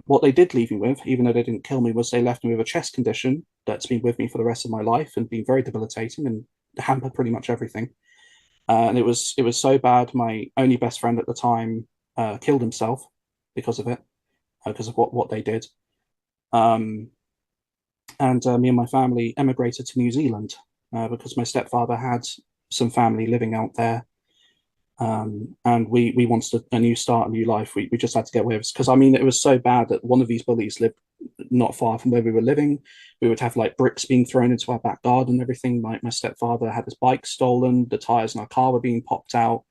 what they did leave me with, even though they didn't kill me, was they left me with a chest condition that's been with me for the rest of my life and been very debilitating and hampered pretty much everything. And it was so bad. My only best friend at the time killed himself because of it, because of what they did. Um, and me and my family emigrated to New Zealand because my stepfather had some family living out there, and we wanted a new start, a new life. We just had to get away with it because I mean it was so bad that one of these bullies lived not far from where we were living. We would have like bricks being thrown into our back garden and everything. My stepfather had his bike stolen, the tires in our car were being popped out.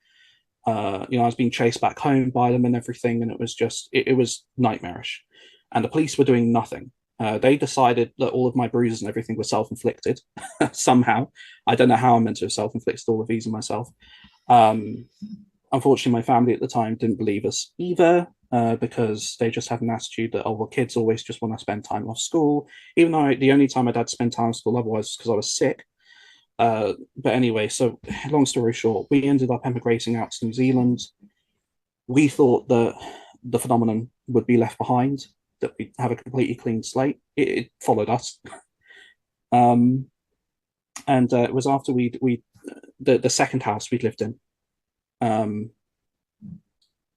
I was being chased back home by them and everything, and it was nightmarish. And the police were doing nothing. They decided that all of my bruises and everything were self-inflicted somehow. I don't know how I'm meant to have self-inflicted all of these on myself. Um, Unfortunately, my family at the time didn't believe us either, because they just had an attitude that, oh, well, kids always just want to spend time off school, even though the only time I'd had to spend time off school otherwise was because I was sick. But anyway, so long story short, we ended up emigrating out to New Zealand. We thought that the phenomenon would be left behind, that we'd have a completely clean slate. It followed us. Um, and it was after the second house we'd lived in. Um,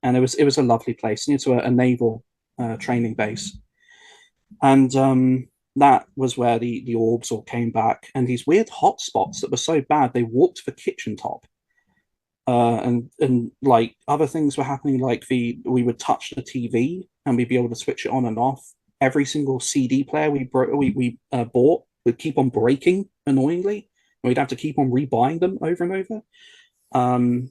and it was a lovely place near to a naval training base. And that was where the orbs all came back, and these weird hot spots that were so bad they warped the kitchen top. And like other things were happening, like we would touch the TV and we'd be able to switch it on and off. Every single CD player we bought would keep on breaking annoyingly, and we'd have to keep on rebuying them over and over. Um,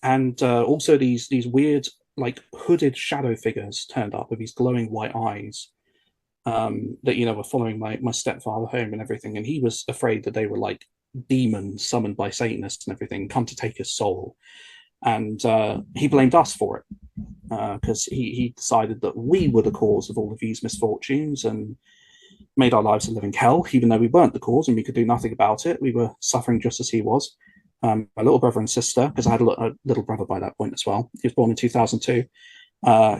and Also these weird like hooded shadow figures turned up with these glowing white eyes, that were following my stepfather home and everything, and he was afraid that they were like demons summoned by Satanists and everything, come to take his soul, and he blamed us for it because he decided that we were the cause of all of these misfortunes and made our lives a living hell, even though we weren't the cause and we could do nothing about it. We were suffering just as he was. My little brother and sister, because I had a little brother by that point as well. He was born in 2002.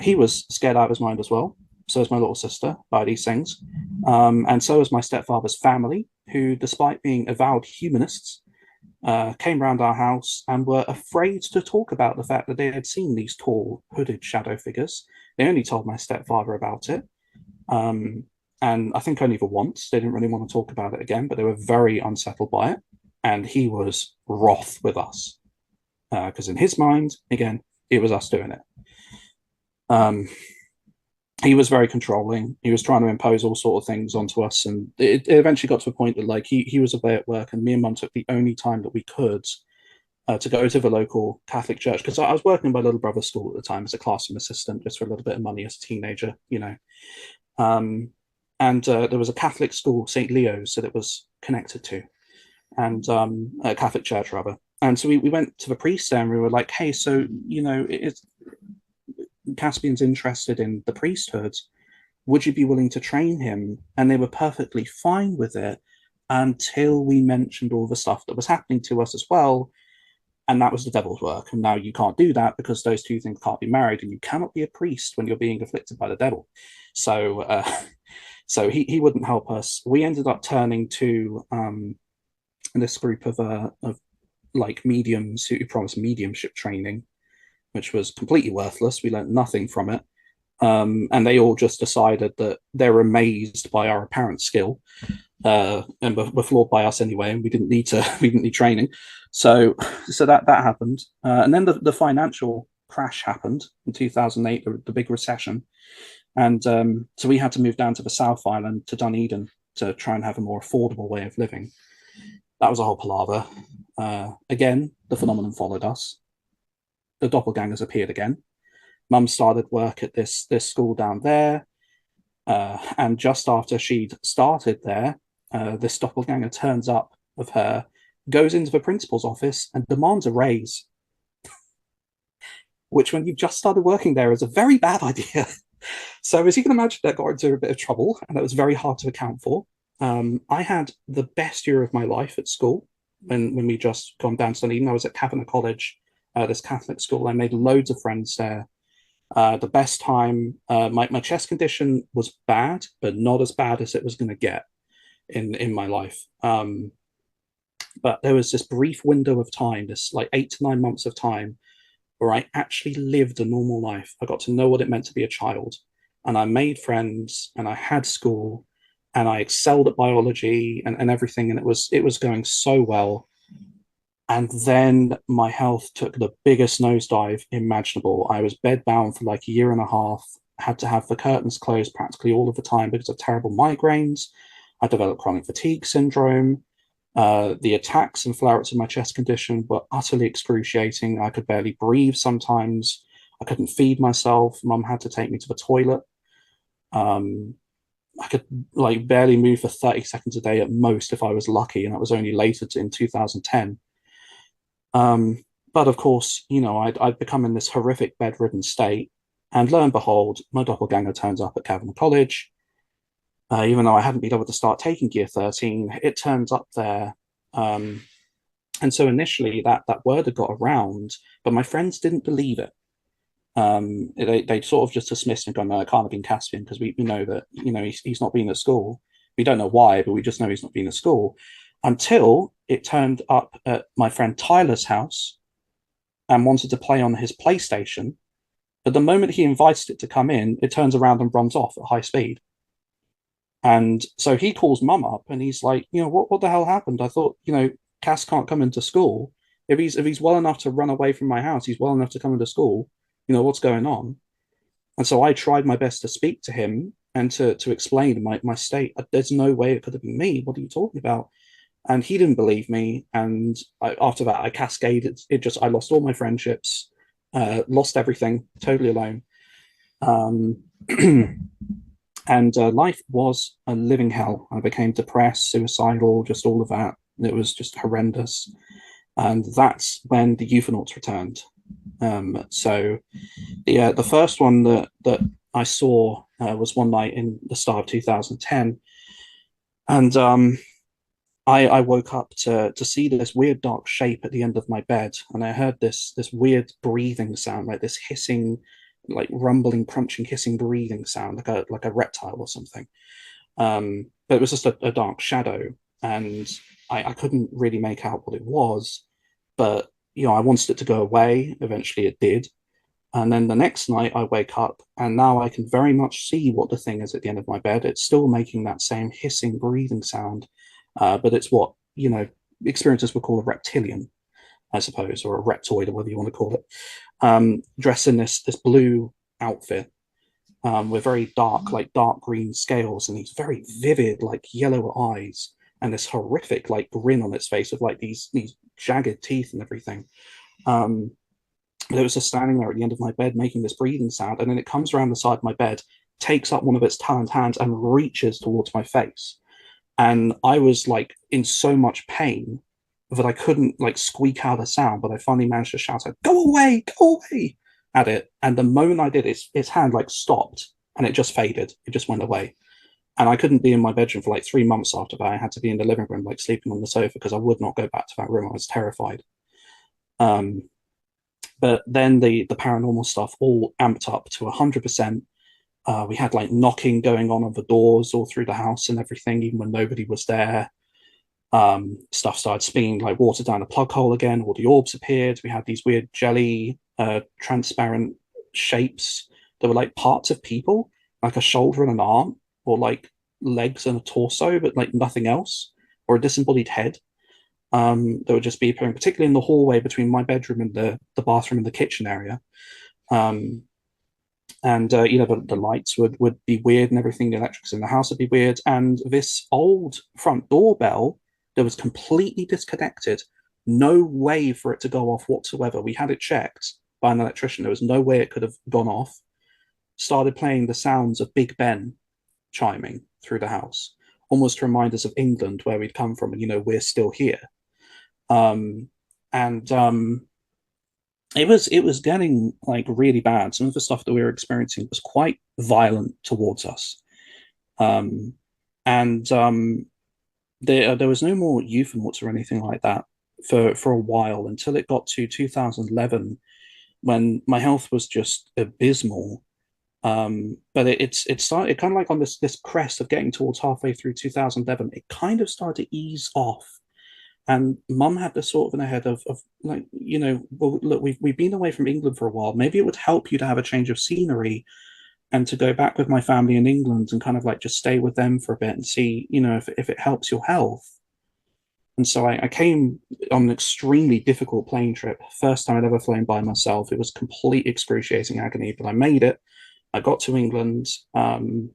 He was scared out of his mind as well. So is my little sister by these things. And so is my stepfather's family, who, despite being avowed humanists, came round our house and were afraid to talk about the fact that they had seen these tall, hooded shadow figures. They only told my stepfather about it. And I think only for once. They didn't really want to talk about it again, but they were very unsettled by it. And he was wroth with us because in his mind, again, it was us doing it. He was very controlling. He was trying to impose all sort of things onto us, and it eventually got to a point that like he was away at work, and me and Mum took the only time that we could to go to the local Catholic church, because I was working in my little brother's school at the time as a classroom assistant, just for a little bit of money as a teenager, Um, and there was a Catholic school, St. Leo's, that it was connected to, and a Catholic church rather. And so we went to the priest there and we were like, hey, so, it's Caspian's interested in the priesthood. Would you be willing to train him? And they were perfectly fine with it until we mentioned all the stuff that was happening to us as well. And that was the devil's work. And now you can't do that because those two things can't be married, and you cannot be a priest when you're being afflicted by the devil. So, so he wouldn't help us. We ended up turning to this group of like mediums who promised mediumship training, which was completely worthless. We learned nothing from it. And they all just decided that they're amazed by our apparent skill, and were floored by us anyway, and we didn't need to we didn't need training. So that happened, and then the financial crash happened in 2008, the big recession, and so we had to move down to the South Island to Dunedin to try and have a more affordable way of living. That was a whole palaver. Again, the phenomenon followed us. The doppelgangers appeared again. Mum started work at this school down there, and just after she'd started there, this doppelganger turns up of her, goes into the principal's office and demands a raise, which when you've just started working there is a very bad idea. So as you can imagine, that got into a bit of trouble, and that was very hard to account for. I had the best year of my life at school when we just gone down to Dunedin. I was at Cavanagh College, this Catholic school. I made loads of friends there. The best time, my chest condition was bad, but not as bad as it was going to get in my life. But there was this brief window of time, this like 8 to 9 months of time, where I actually lived a normal life. I got to know what it meant to be a child, and I made friends, and I had school, and I excelled at biology and everything, and it was going so well. And then my health took the biggest nosedive imaginable. I was bedbound for like a year and a half, had to have the curtains closed practically all of the time because of terrible migraines. I developed chronic fatigue syndrome. The attacks and flare-ups of my chest condition were utterly excruciating. I could barely breathe sometimes. I couldn't feed myself. Mum had to take me to the toilet. I could like barely move for 30 seconds a day at most if I was lucky, and that was only later in 2010. But of course, you know, I'd become in this horrific bedridden state, and lo and behold, my doppelganger turns up at Cavanagh College. Even though I hadn't been able to start taking Year 13, it turns up there. And so initially that word had got around, but my friends didn't believe it. They sort of just dismissed and gone, no, it can't have been Caspian, because we know that, you know, he's not been at school. We don't know why, but we just know he's not been at school. Until it turned up at my friend Tyler's house and wanted to play on his PlayStation. But the moment he invited it to come in, it turns around and runs off at high speed. And so he calls mum up and he's like, you know, what the hell happened? I thought, you know, Cass can't come into school. If he's well enough to run away from my house, he's well enough to come into school. You know, what's going on? And so I tried my best to speak to him and to explain my state. There's no way it could have been me. What are you talking about? And he didn't believe me. And after that, I cascaded. I lost all my friendships, lost everything, totally alone. And life was a living hell. I became depressed, suicidal, just all of that. It was just horrendous. And that's when the Ufonauts returned. So the first one that I saw was one night in the start of 2010. And I woke up to see this weird dark shape at the end of my bed, and I heard this weird breathing sound, like this hissing, like rumbling, crunching, hissing, breathing sound, like a reptile or something. But it was just a dark shadow, and I couldn't really make out what it was. But you know, I wanted it to go away. Eventually, it did. And then the next night, I wake up, and now I can very much see what the thing is at the end of my bed. It's still making that same hissing, breathing sound. But it's what, you know, experiencers would call a reptilian, I suppose, or a reptoid, or whatever you want to call it, dressed in this blue outfit with very dark, like dark green scales, and these very vivid, like yellow eyes, and this horrific, like grin on its face with like these jagged teeth and everything. But it was just standing there at the end of my bed making this breathing sound, and then it comes around the side of my bed, takes up one of its taloned hands, and reaches towards my face. And I was like in so much pain that I couldn't like squeak out a sound, but I finally managed to shout out, go away, at it. And the moment I did, its hand like stopped and it just faded. It just went away. And I couldn't be in my bedroom for like 3 months after that. I had to be in the living room, like sleeping on the sofa, because I would not go back to that room. I was terrified. But then the paranormal stuff all amped up to 100%. We had like knocking going on the doors all through the house and everything, even when nobody was there. Stuff started spinning like water down a plug hole again. All the orbs appeared. We had these weird jelly, transparent shapes that were like parts of people, like a shoulder and an arm, or like legs and a torso, but like nothing else, or a disembodied head. That would just be appearing, particularly in the hallway between my bedroom and the bathroom and the kitchen area. Um, and the lights would be weird and everything. The electrics in the house would be weird, and this old front doorbell that was completely disconnected, no way for it to go off whatsoever. We had it checked by an electrician. There was no way it could have gone off. Started playing the sounds of Big Ben chiming through the house, almost to remind us of England, where we'd come from, and we're still here. And it was getting like really bad. Some of the stuff that we were experiencing was quite violent towards us. Um, and there was no more euphonauts or anything like that for a while, until it got to 2011, when my health was just abysmal. But it started kind of like on this crest of getting towards halfway through 2011. It kind of started to ease off. And mum had this sort of in her head of like, well, look, we've been away from England for a while. Maybe it would help you to have a change of scenery and to go back with my family in England and kind of like just stay with them for a bit and see, if it helps your health. And so I came on an extremely difficult plane trip. First time I'd ever flown by myself. It was complete excruciating agony, but I made it. I got to England, and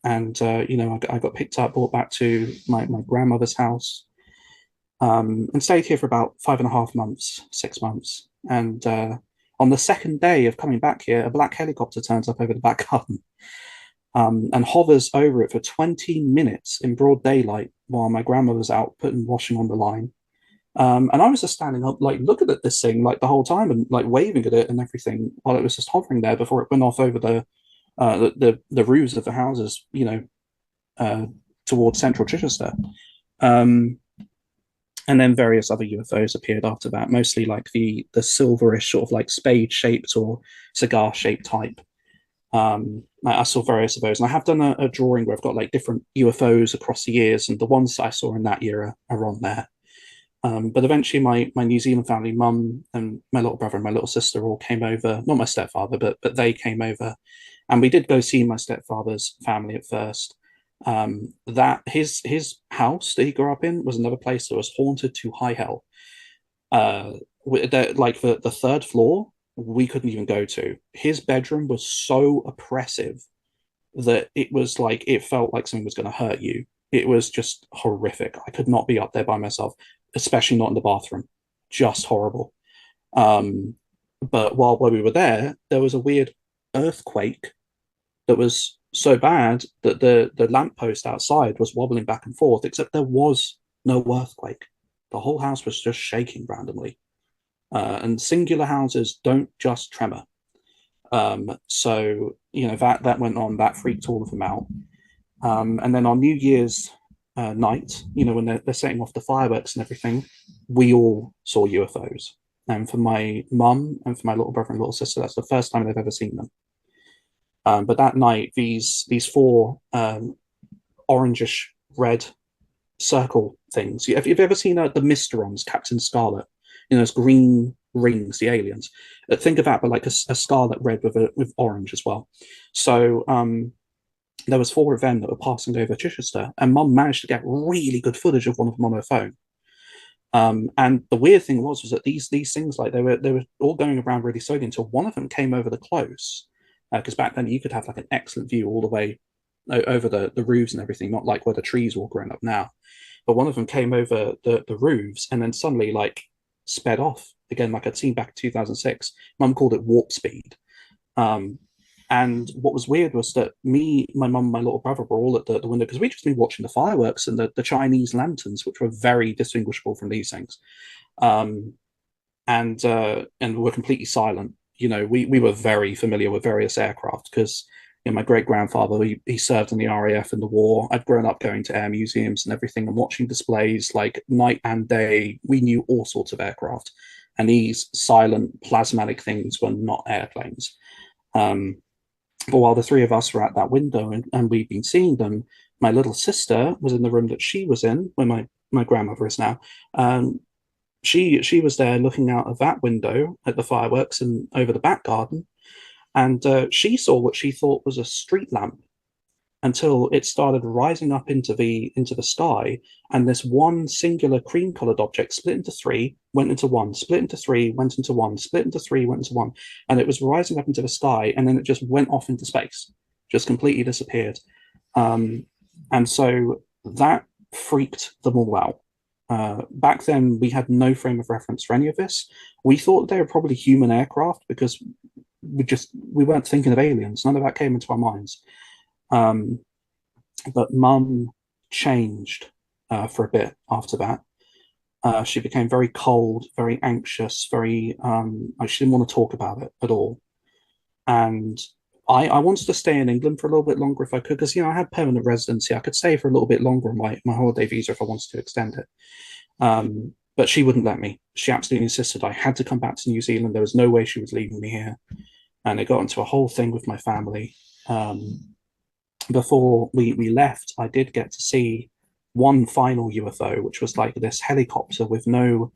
I got picked up, brought back to my grandmother's house, and stayed here for about 5.5 months, 6 months. And on the second day of coming back here, a black helicopter turns up over the back garden, and hovers over it for 20 minutes in broad daylight while my grandmother was out putting washing on the line. And I was just standing up, like looking at this thing like the whole time and like waving at it and everything while it was just hovering there before it went off over the roofs of the houses, towards central Chichester. And then various other UFOs appeared after that, mostly like the silverish sort of like spade shaped or cigar shaped type. I saw various of those, and I have done a drawing where I've got like different UFOs across the years, and the ones that I saw in that year are on there. But eventually, my New Zealand family, mum and my little brother and my little sister, all came over. Not my stepfather, but they came over, and we did go see my stepfather's family at first. That his house that he grew up in was another place that was haunted to high hell. Like the third floor, we couldn't even go to. His bedroom was so oppressive that it felt like something was going to hurt you. It was just horrific. I could not be up there by myself, especially not in the bathroom. Just horrible. But while we were there, there was a weird earthquake that was so bad that the lamppost outside was wobbling back and forth, except there was no earthquake. The whole house was just shaking randomly. And singular houses don't just tremor. So that went on. That freaked all of them out. And then on New Year's night, when they're setting off the fireworks and everything, we all saw UFOs. And for my mum and for my little brother and little sister, that's the first time they've ever seen them. But that night, these four orangish red circle things. Have you ever seen the Mysterons, Captain Scarlet? Those green rings, the aliens. Think of that, but like a scarlet red with orange as well. So there was four of them that were passing over Chichester, and Mum managed to get really good footage of one of them on her phone. And the weird thing was that these things, like they were all going around really slowly until one of them came over the close. Because back then you could have like an excellent view all the way over the roofs and everything, not like where the trees were growing up now. But one of them came over the roofs and then suddenly like sped off again, like I'd seen back in 2006. Mum called it warp speed. And what was weird was that me, my mum, my little brother were all at the window because we'd just been watching the fireworks and the Chinese lanterns, which were very distinguishable from these things. And were completely silent. We were very familiar with various aircraft because my great grandfather, he served in the RAF in the war. I'd grown up going to air museums and everything and watching displays like night and day. We knew all sorts of aircraft, and these silent plasmatic things were not airplanes. But while the three of us were at that window and we'd been seeing them, my little sister was in the room that she was in when my my grandmother is now. She was there looking out of that window at the fireworks and over the back garden, and she saw what she thought was a street lamp until it started rising up into the sky, and this one singular cream colored object split into three, went into one, split into three, went into one, split into three, went into one, and it was rising up into the sky, and then it just went off into space, just completely disappeared. And so that freaked them all out. Back then, we had no frame of reference for any of this. We thought they were probably human aircraft because we weren't thinking of aliens. None of that came into our minds. But Mum changed for a bit after that. She became very cold, very anxious, very she didn't want to talk about it at all. And I wanted to stay in England for a little bit longer if I could, because I had permanent residency. I could stay for a little bit longer on my holiday visa if I wanted to extend it. But she wouldn't let me. She absolutely insisted I had to come back to New Zealand. There was no way she was leaving me here. And it got into a whole thing with my family. Before we left, I did get to see one final UFO, which was like this helicopter with no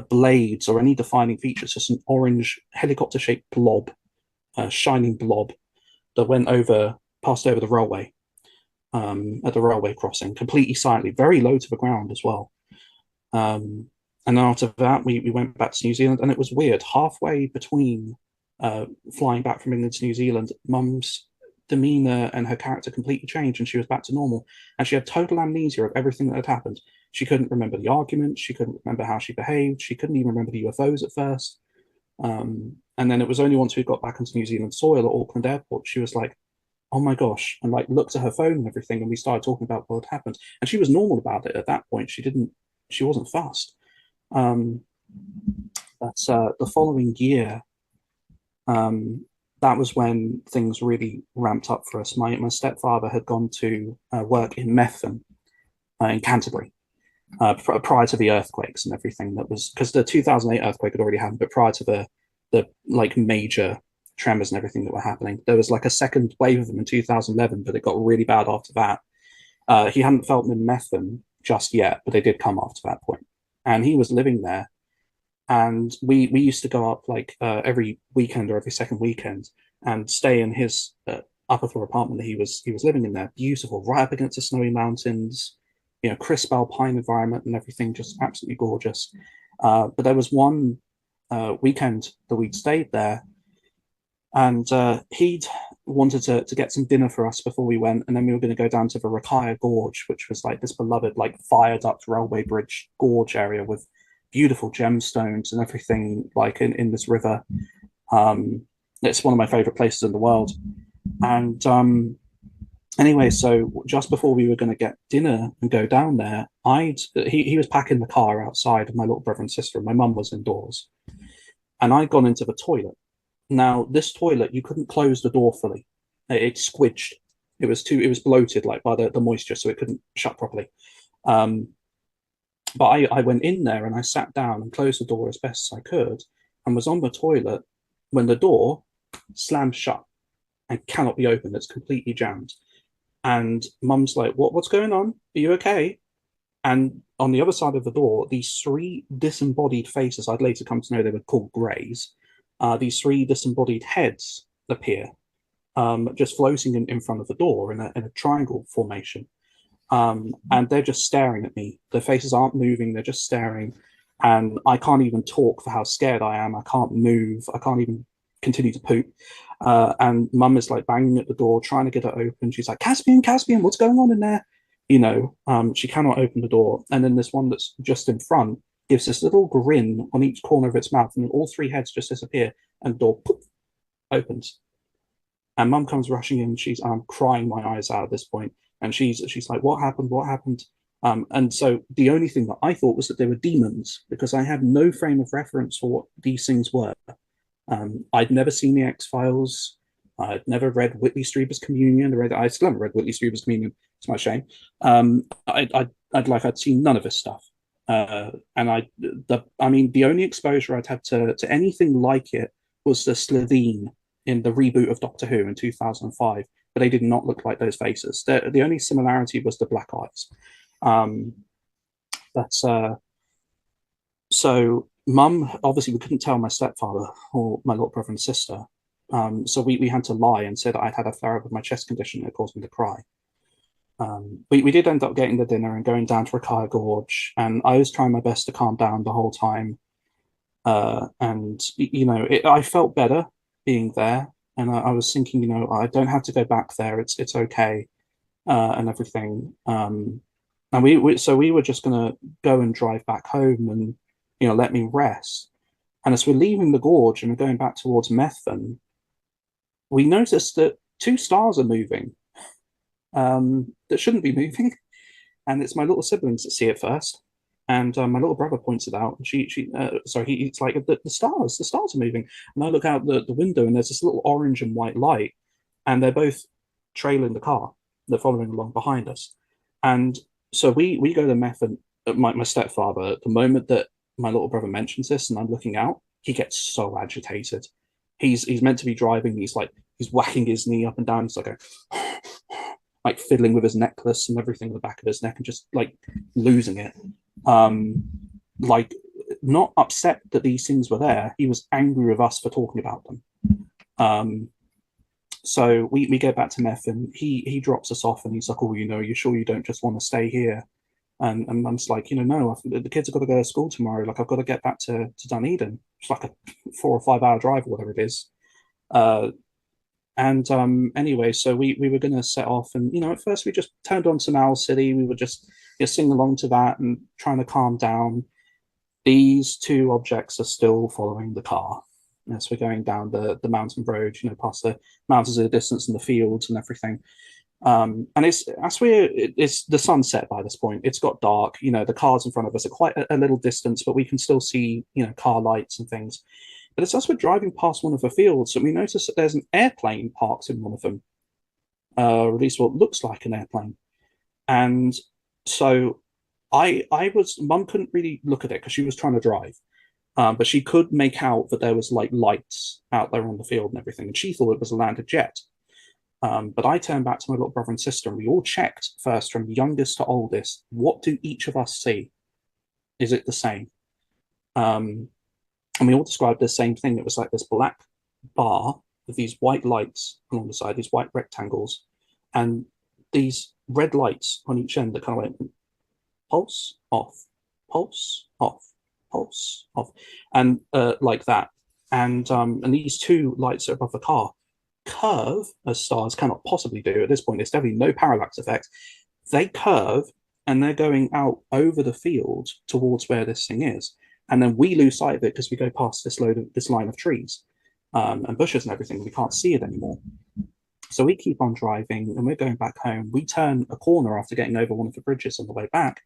blades or any defining features, just an orange helicopter-shaped blob, shining blob that passed over the railway at the railway crossing, completely silently, very low to the ground as well. And then after that, we went back to New Zealand, and it was weird. Halfway between flying back from England to New Zealand, Mum's demeanor and her character completely changed, and she was back to normal. And she had total amnesia of everything that had happened. She couldn't remember the argument. She couldn't remember how she behaved. She couldn't even remember the UFOs at first. And then it was only once we got back onto New Zealand soil at Auckland Airport, she was like, oh my gosh, and like looked at her phone and everything, and we started talking about what had happened. And she was normal about it at that point. She wasn't fussed. That's the following year, that was when things really ramped up for us. My stepfather had gone to work in Methven in Canterbury prior to the earthquakes and everything. That was because the 2008 earthquake had already happened, but prior to the like major tremors and everything that were happening, there was like a second wave of them in 2011, but it got really bad after that. He hadn't felt them in Methven just yet, but they did come after that point, and he was living there. And we used to go up like every weekend or every second weekend and stay in his upper floor apartment that he was living in there. Beautiful, right up against the snowy mountains, crisp alpine environment and everything, just absolutely gorgeous. But there was one weekend that we'd stayed there, and he'd wanted to get some dinner for us before we went, and then we were going to go down to the Rakaya Gorge, which was like this beloved like viaduct railway bridge gorge area with beautiful gemstones and everything like in this river. It's one of my favorite places in the world. And anyway, so just before we were going to get dinner and go down there, he was packing the car outside of my little brother and sister, and my mum was indoors. And I'd gone into the toilet. Now, this toilet, you couldn't close the door fully. It squidged. It was bloated like by the moisture, so it couldn't shut properly. But I went in there and I sat down and closed the door as best as I could and was on the toilet when the door slammed shut and cannot be opened. It's completely jammed. And Mum's like, what's going on? Are you okay? And on the other side of the door, these three disembodied faces, I'd later come to know they were called greys, these three disembodied heads appear, just floating in front of the door in a triangle formation. And they're just staring at me. Their faces aren't moving, they're just staring. And I can't even talk for how scared I am. I can't move. I can't even continue to poop. And Mum is like banging at the door, trying to get it open. She's like, Caspian, what's going on in there? She cannot open the door. And then this one that's just in front gives this little grin on each corner of its mouth, and all three heads just disappear, and the door poof, opens. And Mum comes rushing in. I'm crying my eyes out at this point. And she's like, what happened? What happened? And so the only thing that I thought was that they were demons, because I had no frame of reference for what these things were. I'd never seen the X-Files. I'd never read Whitley Strieber's Communion. I still haven't read Whitley Strieber's Communion. It's my shame. I'd seen none of this stuff. And the only exposure I'd had to anything like it was the Slitheen in the reboot of Doctor Who in 2005. But they did not look like those faces. The only similarity was the black eyes. But so mum, obviously we couldn't tell my stepfather or my little brother and sister. So we had to lie and say that I'd had a flare up of my chest condition that caused me to cry. We did end up getting the dinner and going down to Rakaya Gorge, and I was trying my best to calm down the whole time. And you know, I felt better being there, and I was thinking, you know, I don't have to go back there. It's okay, and everything. And so we were just gonna go and drive back home, and you know, let me rest. And as we're leaving the gorge and we're going back towards Methven, we noticed that two stars are moving that shouldn't be moving, and it's my little siblings that see it first. And my little brother points it out. And it's like the stars are moving. And I look out the window, and there's this little orange and white light, and they're both trailing the car. They're following along behind us. And so we go to Meth, and my stepfather, the moment that my little brother mentions this and I'm looking out, he gets so agitated. He's meant to be driving. He's whacking his knee up and down. He's like fiddling with his necklace and everything in the back of his neck and just like losing it. Like not upset that these things were there. He was angry with us for talking about them. So we get back to Meth, and he drops us off, and he's like, "Oh, you know, you sure you don't just want to stay here?" And Mum's like, "You know, no, the kids have got to go to school tomorrow. Like, I've got to get back to Dunedin. It's like a 4 or 5 hour drive or whatever it is." And anyway, so we were going to set off, and you know, at first we just turned on some Owl City. We were just singing along to that and trying to calm down. These two objects are still following the car as we're going down the mountain road, you know, past the mountains in the distance and the fields and everything. And it's the sunset by this point. It's got dark. You know, the cars in front of us are quite a little distance, but we can still see, you know, car lights and things. But it's as we're driving past one of the fields that we notice that there's an airplane parked in one of them, or at least what looks like an airplane. And so Mum couldn't really look at it because she was trying to drive, but she could make out that there was like lights out there on the field and everything, and she thought it was a landed jet. But I turned back to my little brother and sister, and we all checked first from youngest to oldest. What do each of us see? Is it the same? And we all described the same thing. It was like this black bar with these white lights along the side, these white rectangles, and these red lights on each end that kind of went pulse off, pulse off, pulse off, and like that. And these two lights are above the car curve as stars cannot possibly do at this point. There's definitely no parallax effect. They curve and they're going out over the field towards where this thing is, and then we lose sight of it because we go past this line of trees and bushes and everything. We can't see it anymore. So we keep on driving, and we're going back home. We turn a corner after getting over one of the bridges on the way back,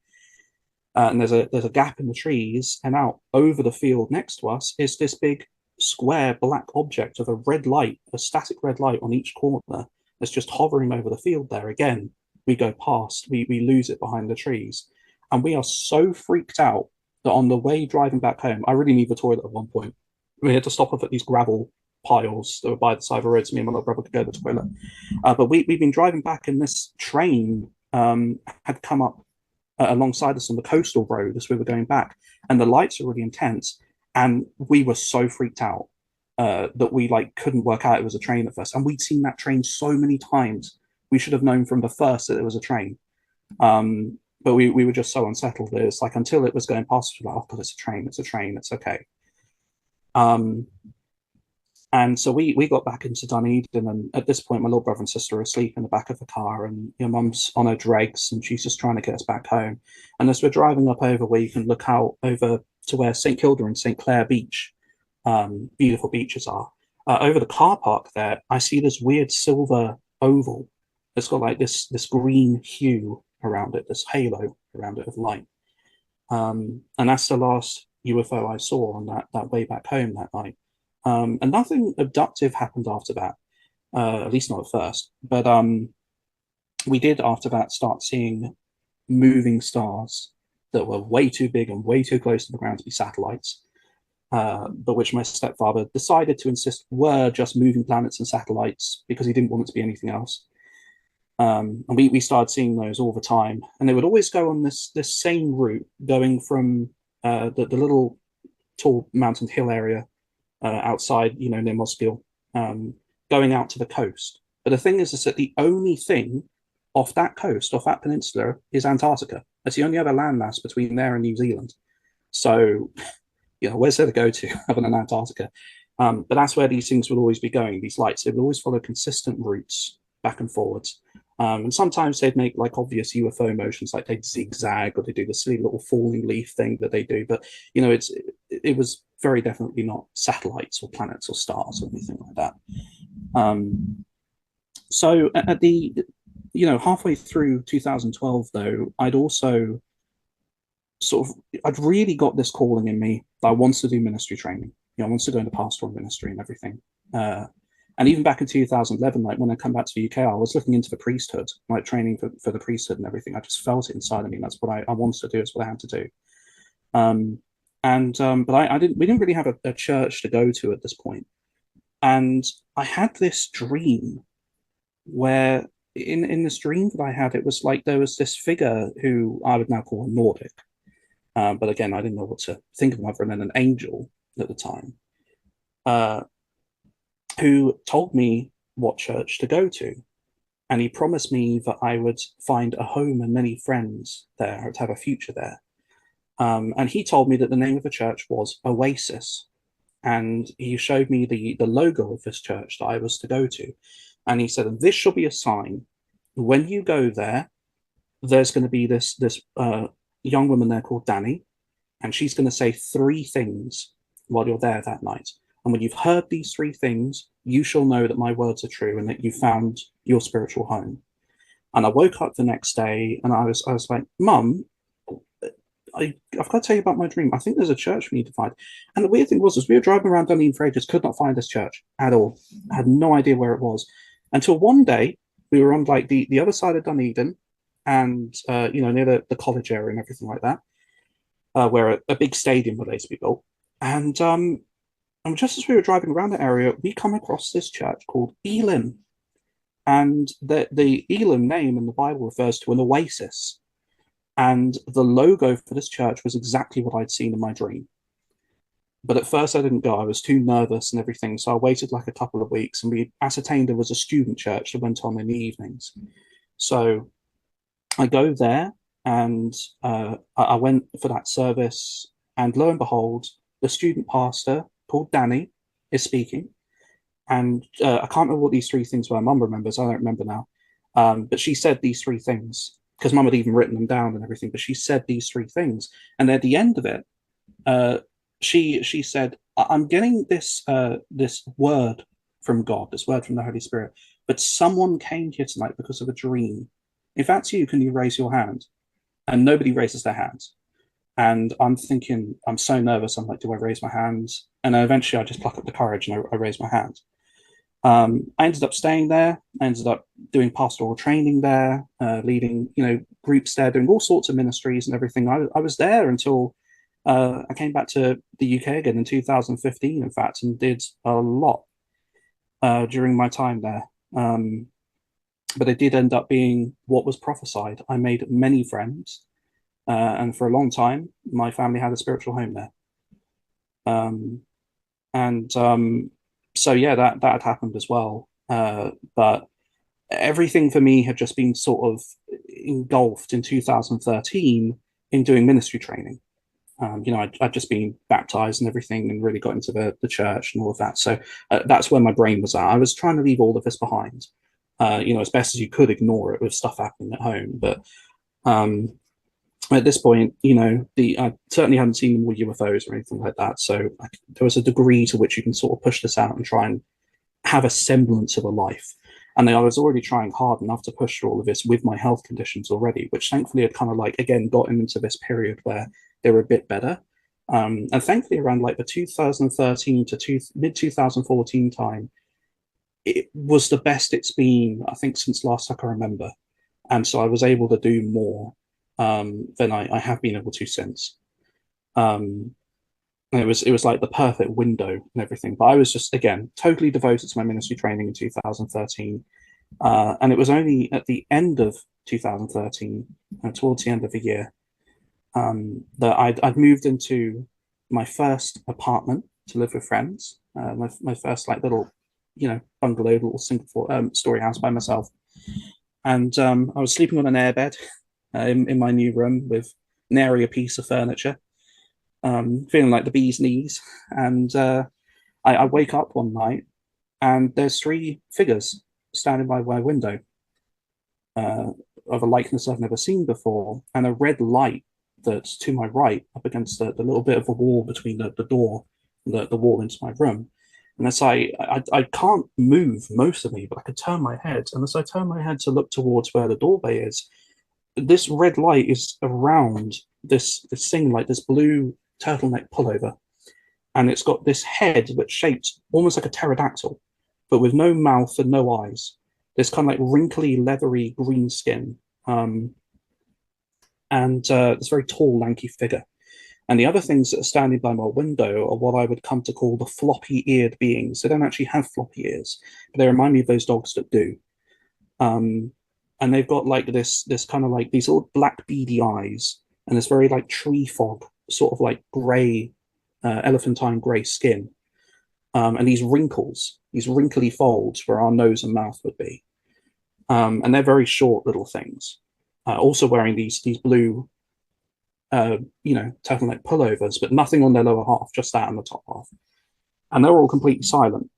and there's a gap in the trees, and out over the field next to us is this big square black object of a red light, a static red light on each corner that's just hovering over the field there. Again, we go past, we lose it behind the trees, and we are so freaked out that on the way driving back home, I really need the toilet at one point. We had to stop off at these gravel piles that were by the side of the road so me and my little brother could go to the toilet. But we've been driving back, and this train had come up alongside us on the coastal road as we were going back, and the lights are really intense, and we were so freaked out that we like couldn't work out it was a train at first, and we'd seen that train so many times. We should have known from the first that it was a train, but we were just so unsettled. It was like until it was going past, we were like, oh God, it's a train, it's okay. And so we got back into Dunedin, and at this point, my little brother and sister are asleep in the back of the car, and your mum's on her dregs, and she's just trying to get us back home. And as we're driving up over where you can look out over to where St Kilda and St Clair Beach, beautiful beaches are, over the car park there, I see this weird silver oval. It's got like this green hue around it, this halo around it of light. And that's the last UFO I saw on that way back home that night. And nothing abductive happened after that, at least not at first. But we did after that start seeing moving stars that were way too big and way too close to the ground to be satellites, but which my stepfather decided to insist were just moving planets and satellites because he didn't want it to be anything else. And we started seeing those all the time, and they would always go on this same route, going from the little tall mountain hill area outside, you know, near Mosgiel, going out to the coast. But the thing is that the only thing off that coast, off that peninsula, is Antarctica. That's the only other landmass between there and New Zealand. So, you know, where's there to go to other than Antarctica? But that's where these things will always be going. These lights, they would always follow consistent routes back and forwards. And sometimes they'd make like obvious UFO motions, like they'd zigzag, or they do the silly little falling leaf thing that they do. But you know, it was very definitely not satellites or planets or stars or anything like that. So at the, you know, halfway through 2012, though, I'd also I'd really got this calling in me that I wanted to do ministry training. You know, I wanted to go into pastoral ministry and everything. And even back in 2011, like when I come back to the UK, I was looking into the priesthood, like training for the priesthood and everything. I just felt it inside of me. That's what I wanted to do. It's what I had to do. But I didn't. We didn't really have a church to go to at this point. And I had this dream where, in this dream that I had, it was like there was this figure who I would now call a Nordic. But again, I didn't know what to think of him other than an angel at the time. Who told me what church to go to. And he promised me that I would find a home and many friends there, I would have a future there. And he told me that the name of the church was Oasis. And he showed me the logo of this church that I was to go to. And he said, this shall be a sign. When you go there, there's going to be this young woman there called Danny, and she's going to say 3 things while you're there that night. And when you've heard these 3 things, you shall know that my words are true and that you found your spiritual home. And I woke up the next day and I was like, Mum, I've got to tell you about my dream. I think there's a church we need to find. And the weird thing was, as we were driving around Dunedin for ages, could not find this church at all. I had no idea where it was. Until one day, we were on like the other side of Dunedin and, you know, near the college area and everything like that, where a big stadium was to be built. And just as we were driving around the area, we come across this church called Elim. And the Elim name in the Bible refers to an oasis. And the logo for this church was exactly what I'd seen in my dream. But at first I didn't go. I was too nervous and everything. So I waited like a couple of weeks and we ascertained there was a student church that went on in the evenings. So I go there and I went for that service. And lo and behold, the student pastor called Danny is speaking. And I can't remember what these 3 things were. Mum remembers. I don't remember now. But she said these 3 things because Mum had even written them down and everything. But she said these 3 things. And at the end of it, she said, I'm getting this word from God, this word from the Holy Spirit, but someone came here tonight because of a dream. If that's you, can you raise your hand? And nobody raises their hands. And I'm thinking, I'm so nervous. I'm like, do I raise my hands? And then eventually I just pluck up the courage and I raise my hand. I ended up staying there. I ended up doing pastoral training there, leading, you know, groups there, doing all sorts of ministries and everything. I was there until I came back to the UK again in 2015, in fact, and did a lot during my time there. But it did end up being what was prophesied. I made many friends, and for a long time, my family had a spiritual home there. So yeah, that had happened as well. But everything for me had just been sort of engulfed in 2013 in doing ministry training. You know, I'd just been baptized and everything and really got into the church and all of that. So that's where my brain was at. I was trying to leave all of this behind, you know, as best as you could ignore it with stuff happening at home. But at this point, you know, I certainly hadn't seen more UFOs or anything like that. So there was a degree to which you can sort of push this out and try and have a semblance of a life. And I was already trying hard enough to push through all of this with my health conditions already, which thankfully had kind of like, again, gotten into this period where they were a bit better. And thankfully around like the 2013 to mid-2014 time, it was the best it's been, I think, since last I can remember. And so I was able to do more than I have been able to since. And it was like the perfect window and everything. But I was just, again, totally devoted to my ministry training in 2013. And it was only at the end of 2013, towards the end of the year, that I'd moved into my first apartment to live with friends. My first like little, bungalow, little single story house by myself. And I was sleeping on an airbed in my new room with nary a piece of furniture, feeling like the bee's knees. And I wake up one night and there's three figures standing by my window, uh, of a likeness I've never seen before, and a red light that's to my right, up against the little bit of a wall between the door and the wall into my room. And as I can't move most of me, but I could turn my head. And as I turn my head to look towards where the doorway is, this red light is around this thing, like this blue turtleneck pullover. And it's got this head that's shaped almost like a pterodactyl, but with no mouth and no eyes. This kind of like wrinkly, leathery green skin. And this very tall, lanky figure. And the other things that are standing by my window are what I would come to call the floppy-eared beings. They don't actually have floppy ears, but they remind me of those dogs that do. And they've got like this kind of like these little black beady eyes and this very like tree fog, sort of like grey, elephantine grey skin. And these wrinkles, these wrinkly folds where our nose and mouth would be. And they're very short little things. Also wearing these blue, turtleneck pullovers, but nothing on their lower half, just that on the top half. And they're all completely silent.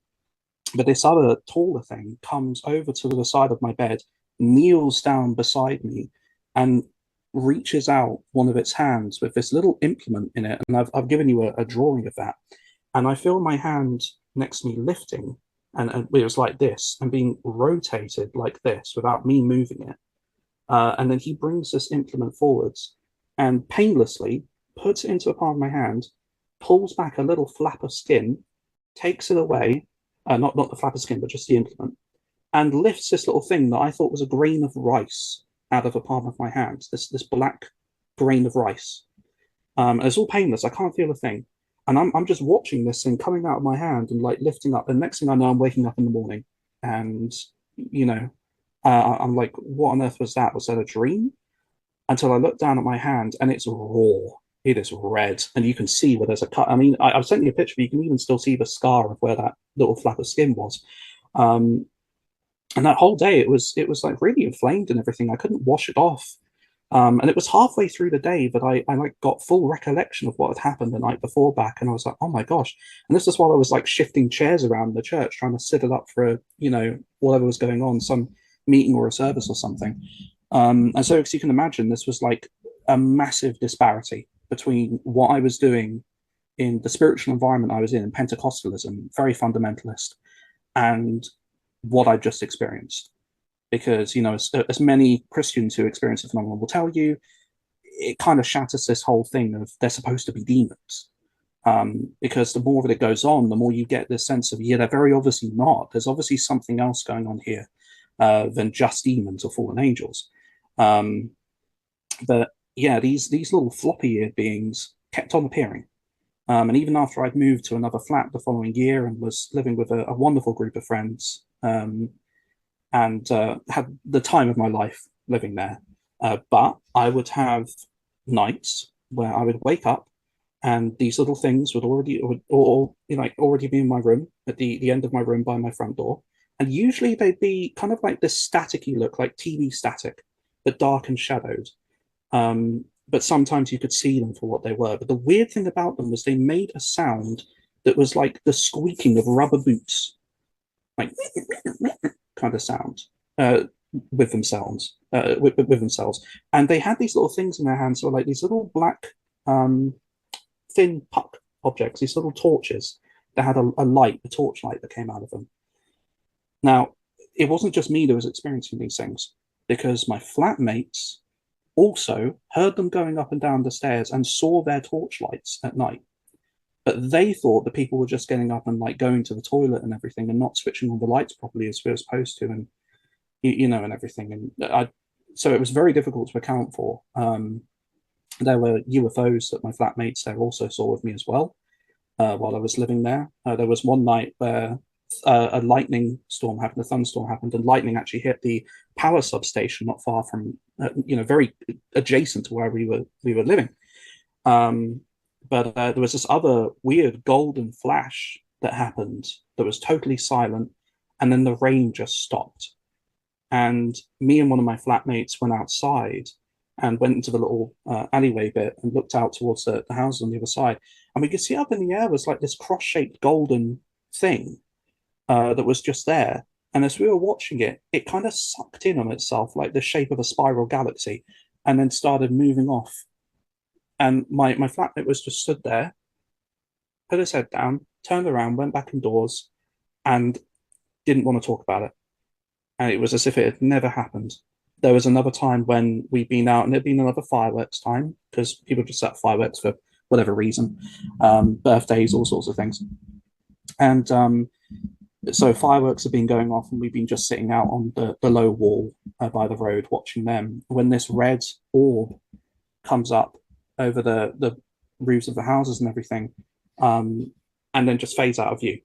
But this other taller thing comes over to the side of my bed, kneels down beside me, and reaches out one of its hands with this little implement in it. And I've given you a drawing of that. And I feel my hand next to me lifting, and it was like this, and being rotated like this without me moving it. And then he brings this implement forwards and painlessly puts it into a palm of my hand, pulls back a little flap of skin, takes it away, not the flap of skin, but just the implement, and lifts this little thing that I thought was a grain of rice out of the palm of my hand, this black grain of rice. And it's all painless. I can't feel a thing. And I'm just watching this thing coming out of my hand and like lifting up. And next thing I know, I'm waking up in the morning and, I'm like, what on earth was that? Was that a dream? Until I look down at my hand and it's raw. It is red, and you can see where there's a cut. I mean, I've sent you a picture, but you can even still see the scar of where that little flap of skin was. And that whole day, it was like really inflamed and everything. I couldn't wash it off. And it was halfway through the day that I like got full recollection of what had happened the night before back, and I was like, oh my gosh! And this is while I was like shifting chairs around the church, trying to sit it up for whatever was going on, some meeting or a service or something. And so, as you can imagine, this was like a massive disparity between what I was doing in the spiritual environment I was in Pentecostalism, very fundamentalist, and what I just experienced. Because, as many Christians who experience the phenomenon will tell you, it kind of shatters this whole thing of they're supposed to be demons. Because the more that it goes on, the more you get this sense of, yeah, they're very obviously not. There's obviously something else going on here than just demons or fallen angels. But yeah, these little floppy-eared beings kept on appearing. And even after I'd moved to another flat the following year and was living with a wonderful group of friends, and had the time of my life living there. But I would have nights where I would wake up and these little things would already be in my room, at the end of my room by my front door. And usually they'd be kind of like this staticky look, like TV static, but dark and shadowed. But sometimes you could see them for what they were. But the weird thing about them was they made a sound that was like the squeaking of rubber boots, like kind of sound, with themselves, with themselves. And they had these little things in their hands, so like these little black, thin puck objects, these little torches that had a light, a torch light that came out of them. Now, it wasn't just me that was experiencing these things, because my flatmates also heard them going up and down the stairs and saw their torch lights at night. But they thought the people were just getting up and like going to the toilet and everything and not switching on the lights properly as we were supposed to, and and everything. And so it was very difficult to account for. There were UFOs that my flatmates there also saw with me as well while I was living there. There was one night where a lightning storm happened, a thunderstorm happened, and lightning actually hit the power substation not far from, very adjacent to where we were living. But there was this other weird golden flash that happened that was totally silent, and then the rain just stopped. And me and one of my flatmates went outside and went into the little alleyway bit and looked out towards the houses on the other side. And we could see up in the air was like this cross-shaped golden thing that was just there. And as we were watching it, it kind of sucked in on itself like the shape of a spiral galaxy and then started moving off. And my flatmate was just stood there, put his head down, turned around, went back indoors, and didn't want to talk about it. And it was as if it had never happened. There was another time when we'd been out, and it'd been another fireworks time, because people just set fireworks for whatever reason, birthdays, all sorts of things. And so fireworks have been going off, and we've been just sitting out on the low wall by the road watching them, when this red orb comes up over the roofs of the houses and everything, and then just fades out of view,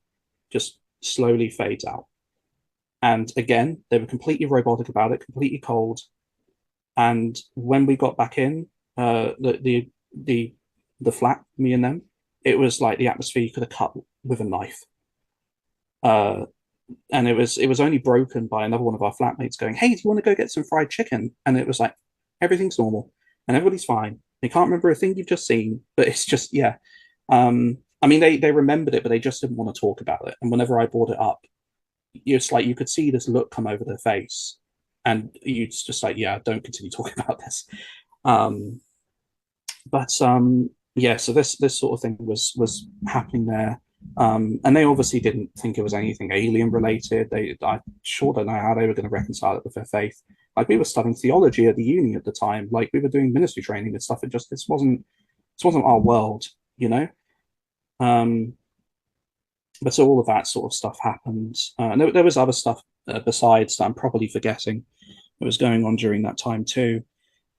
just slowly fades out. And again, they were completely robotic about it, completely cold. And when we got back in, the flat, me and them, it was like the atmosphere you could have cut with a knife. And it was only broken by another one of our flatmates going, "Hey, do you want to go get some fried chicken?" And it was like, everything's normal and everybody's fine. They can't remember a thing you've just seen, but it's just, yeah. I mean, they remembered it, but they just didn't want to talk about it. And whenever I brought it up, it's like you could see this look come over their face, and you just like, yeah, don't continue talking about this. Yeah, so this sort of thing was happening there. And they obviously didn't think it was anything alien related. I sure don't know how they were going to reconcile it with their faith. Like, we were studying theology at the uni at the time. Like, we were doing ministry training and stuff. This wasn't our world, you know. But so all of that sort of stuff happened. And there was other stuff besides that I'm probably forgetting that was going on during that time too.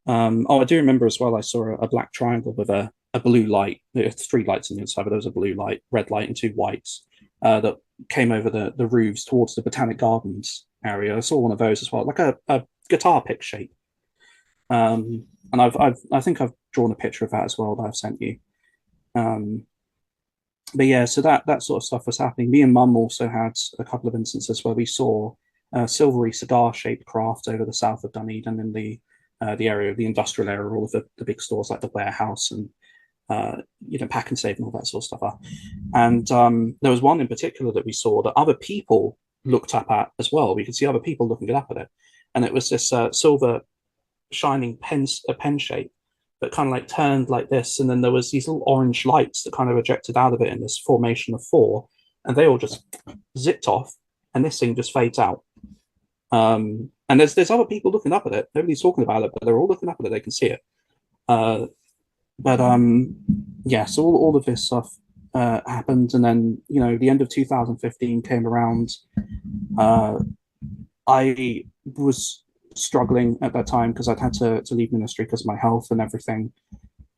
I do remember as well, I saw a black triangle with a blue light. There were 3 lights on the inside, but there was a blue light, red light, and 2 whites that came over the roofs towards the Botanic Gardens area. I saw one of those as well, like a guitar pick shape. And I think I've drawn a picture of that as well that I've sent you. But yeah, so that sort of stuff was happening. Me and Mum also had a couple of instances where we saw a silvery cigar-shaped craft over the south of Dunedin in the area of the industrial area, all of the big stores like the Warehouse and Pack and Save and all that sort of stuff are. And there was one in particular that we saw that other people looked up at as well. We could see other people looking up at it, and it was this silver shining pen shape that kind of like turned like this, and then there was these little orange lights that kind of ejected out of it in this formation of 4, and they all just zipped off, and this thing just fades out. And there's other people looking up at it. Nobody's talking about it, but they're all looking up at it. They can see it. Yeah, so all of this stuff happened, and then the end of 2015 came around. I was struggling at that time because I'd had to leave ministry because of my health and everything,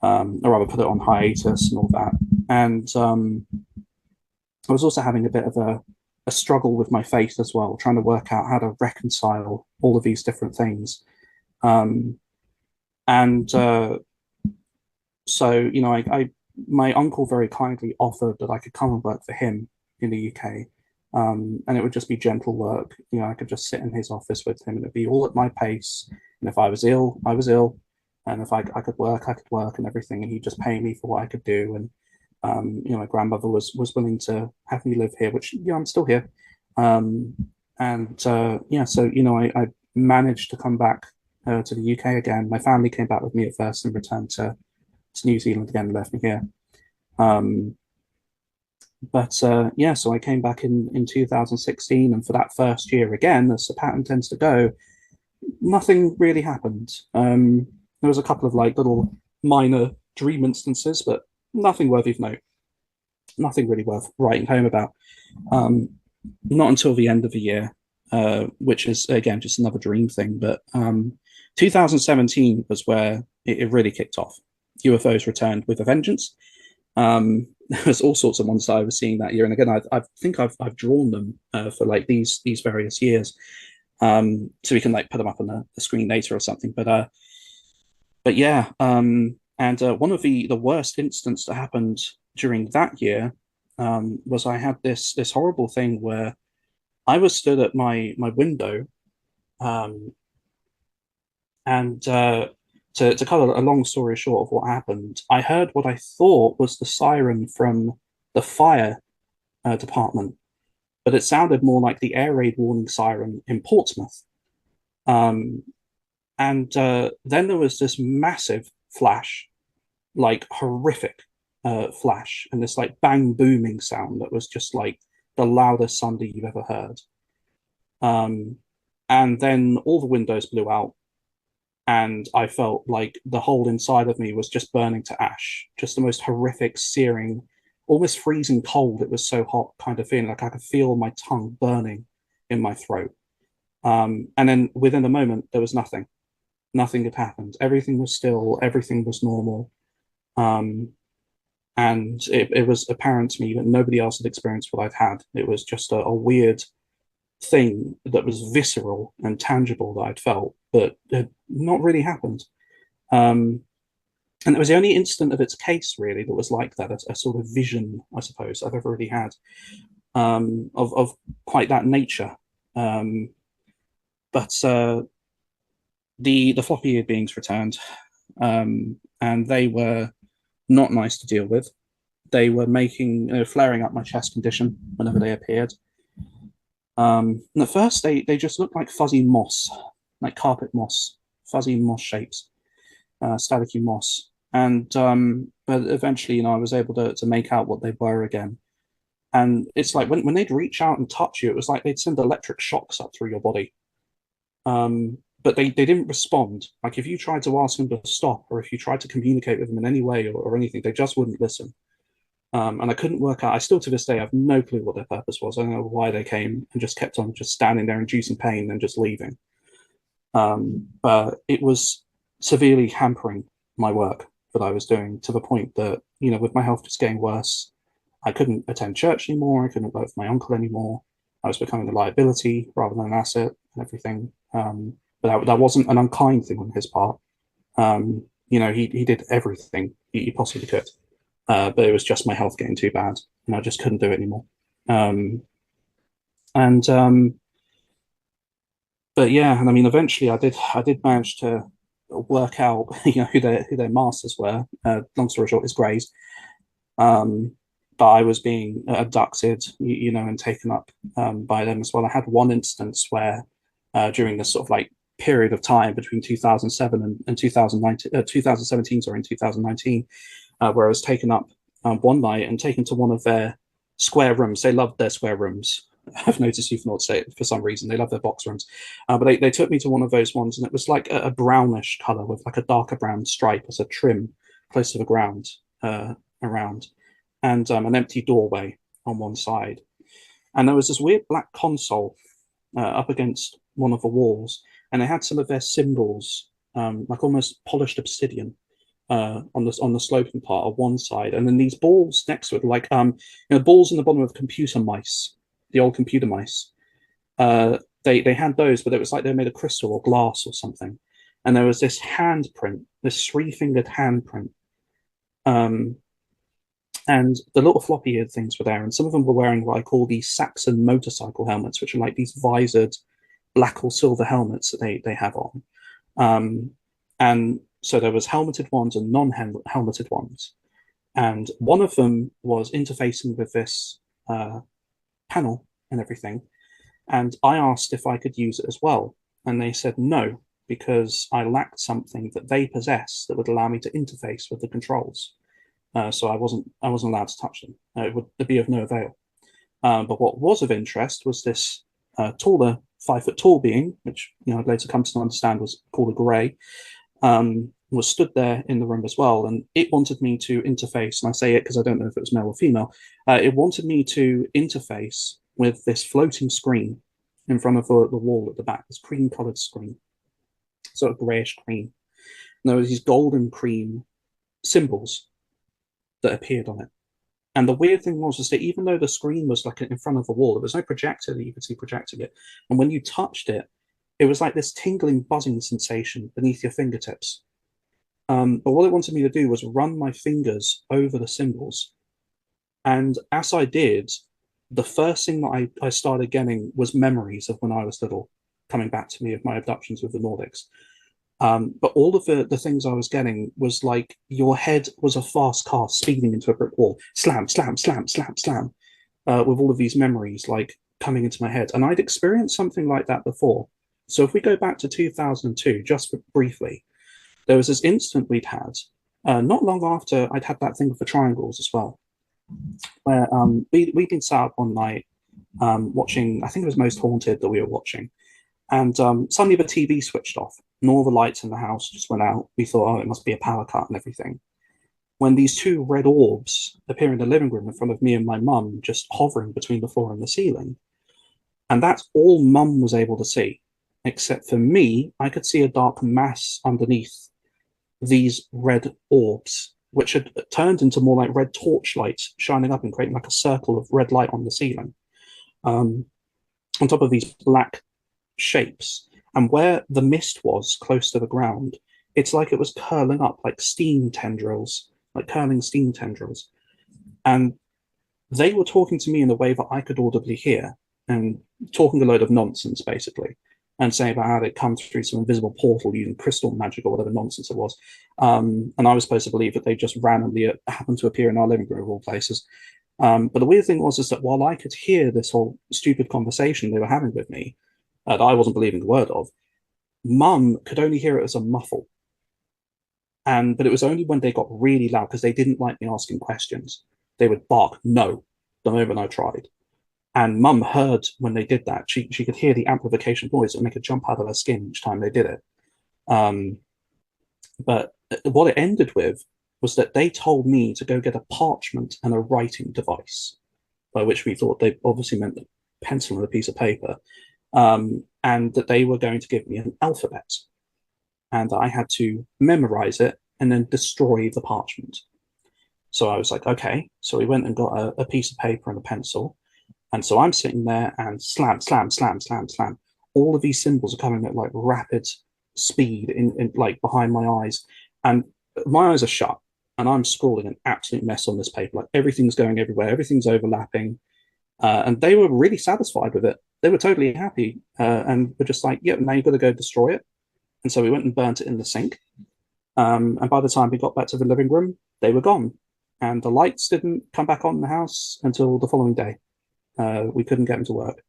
or rather put it on hiatus and all that. And I was also having a bit of a struggle with my faith as well, trying to work out how to reconcile all of these different things. So my uncle very kindly offered that I could come and work for him in the UK. And it would just be gentle work. I could just sit in his office with him, and it'd be all at my pace. And if I was ill, I was ill. And if I could work, and everything. And he'd just pay me for what I could do. And my grandmother was willing to have me live here, which I'm still here. So I managed to come back to the UK again. My family came back with me at first and returned to New Zealand again and left me here. So I came back in 2016, and for that first year again, as the pattern tends to go, nothing really happened. There was a couple of like little minor dream instances, but nothing worthy of note. Nothing really worth writing home about. Not until the end of the year, which is again just another dream thing. But 2017 was where it really kicked off. UFOs returned with a vengeance. there was all sorts of ones that I was seeing that year. And again, I think I've drawn them for like these various years, so we can like put them up on the screen later or something. But yeah, and one of the worst incidents that happened during that year was I had this horrible thing where I was stood at my window, um, and to cut a long story short of what happened, I heard what I thought was the siren from the fire department, but it sounded more like the air raid warning siren in Portsmouth. Um, and then there was this massive flash, like horrific flash, and this like bang booming sound that was just like the loudest thunder you've ever heard. Um, and then all the windows blew out, and I felt like the whole inside of me was just burning to ash, just the most horrific, searing, almost freezing cold. It was so hot, kind of feeling like I could feel my tongue burning in my throat. And then within a moment, there was nothing. Nothing had happened. Everything was still. Everything was normal. Um, and it was apparent to me that nobody else had experienced what I'd had. It was just a weird thing that was visceral and tangible that I'd felt, but had not really happened. Um, and it was the only instant of its case, really, that was like that, a sort of vision, I suppose, I've ever really had of quite that nature. Um, but the floppy-eared beings returned, and they were not nice to deal with. They were flaring up my chest condition whenever they appeared. And at first, they just looked like fuzzy moss, like carpet moss, fuzzy moss shapes, staticky moss. And but eventually, I was able to make out what they were again. And it's like when they'd reach out and touch you, it was like they'd send electric shocks up through your body. But they didn't respond. Like if you tried to ask them to stop, or if you tried to communicate with them in any way or anything, they just wouldn't listen. And I couldn't work out. I still to this day have no clue what their purpose was. I don't know why they came and just kept on just standing there inducing pain and just leaving. But it was severely hampering my work that I was doing, to the point that, with my health just getting worse, I couldn't attend church anymore. I couldn't work with my uncle anymore. I was becoming a liability rather than an asset and everything. But that wasn't an unkind thing on his part. He did everything he possibly could. But it was just my health getting too bad, and I just couldn't do it anymore. Um, and But yeah, and I mean, eventually, I did manage to work out, who their masters were. Long story short, is Greys. Um, but I was being abducted, and taken up by them as well. I had one instance where, during this sort of like period of time between 2007 and 2019, 2017, sorry, in 2019, where I was taken up one night and taken to one of their square rooms. They loved their square rooms. I've noticed you've not say it for some reason. They love their box rooms. But they took me to one of those ones, and it was like a brownish color with like a darker brown stripe as a trim close to the ground around, and an empty doorway on one side. And there was this weird black console up against one of the walls, and they had some of their symbols, like almost polished obsidian, on the sloping part of one side, and then these balls next to it, like balls in the bottom of computer mice, the old computer mice. They had those, but it was like they were made of crystal or glass or something. And there was this handprint, this three-fingered handprint. And the little floppy-eared things were there, and some of them were wearing what I call these Saxon motorcycle helmets, which are like these visored black or silver helmets that they have on. And so there was helmeted ones and non-helmeted ones. And one of them was interfacing with this panel and everything. And I asked if I could use it as well. And they said no, because I lacked something that they possess that would allow me to interface with the controls. So I wasn't allowed to touch them. It would be of no avail. But what was of interest was this taller 5 foot tall being, which I'd later come to understand was called a grey, was stood there in the room as well, and it wanted me to interface. And I say it because I don't know if it was male or female. It wanted me to interface with this floating screen in front of the wall at the back, this cream-coloured screen, sort of greyish cream. And there were these golden cream symbols that appeared on it. And the weird thing was that even though the screen was like in front of the wall, there was no projector that you could see projecting it. And when you touched it, it was like this tingling, buzzing sensation beneath your fingertips. But what it wanted me to do was run my fingers over the symbols. And as I did, the first thing that I started getting was memories of when I was little, coming back to me of my abductions with the Nordics. But all of the things I was getting was like your head was a fast car speeding into a brick wall, slam, slam, slam, slam, slam, with all of these memories like coming into my head. And I'd experienced something like that before. So if we go back to 2002, just briefly, there was this incident we'd had not long after I'd had that thing with the triangles as well, where we'd been sat up one night watching, I think it was Most Haunted that we were watching, and suddenly the TV switched off and all the lights in the house just went out. We thought, oh, it must be a power cut and everything. When these two red orbs appear in the living room in front of me and my mum, just hovering between the floor and the ceiling. And that's all mum was able to see. Except for me, I could see a dark mass underneath these red orbs, which had turned into more like red torchlights shining up and creating like a circle of red light on the ceiling. On top of these black shapes. And where the mist was close to the ground, it's like it was curling up like steam tendrils, like curling steam tendrils. And they were talking to me in a way that I could audibly hear and talking a load of nonsense, basically, and saying about how they'd come through some invisible portal using crystal magic or whatever nonsense it was. And I was supposed to believe that they just randomly happened to appear in our living room of all places. But the weird thing was is that while I could hear this whole stupid conversation they were having with me, that I wasn't believing the word of, mum could only hear it as a muffle. But it was only when they got really loud, because they didn't like me asking questions. They would bark, no, the moment I tried. And mum heard when they did that. She could hear the amplification noise and make her jump out of her skin each time they did it. But what it ended with was that they told me to go get a parchment and a writing device, by which we thought they obviously meant the pencil and a piece of paper, and that they were going to give me an alphabet. And I had to memorize it and then destroy the parchment. So I was like, okay. So we went and got a piece of paper and a pencil. And so I'm sitting there and slam, slam, slam, slam, slam. All of these symbols are coming at like rapid speed in like behind my eyes. And my eyes are shut and I'm scrawling an absolute mess on this paper. Like everything's going everywhere, everything's overlapping. And they were really satisfied with it. They were totally happy and were just like, yeah, now you've got to go destroy it. And so we went and burnt it in the sink. And by the time we got back to the living room, they were gone. And the lights didn't come back on in the house until the following day. We couldn't get them to work.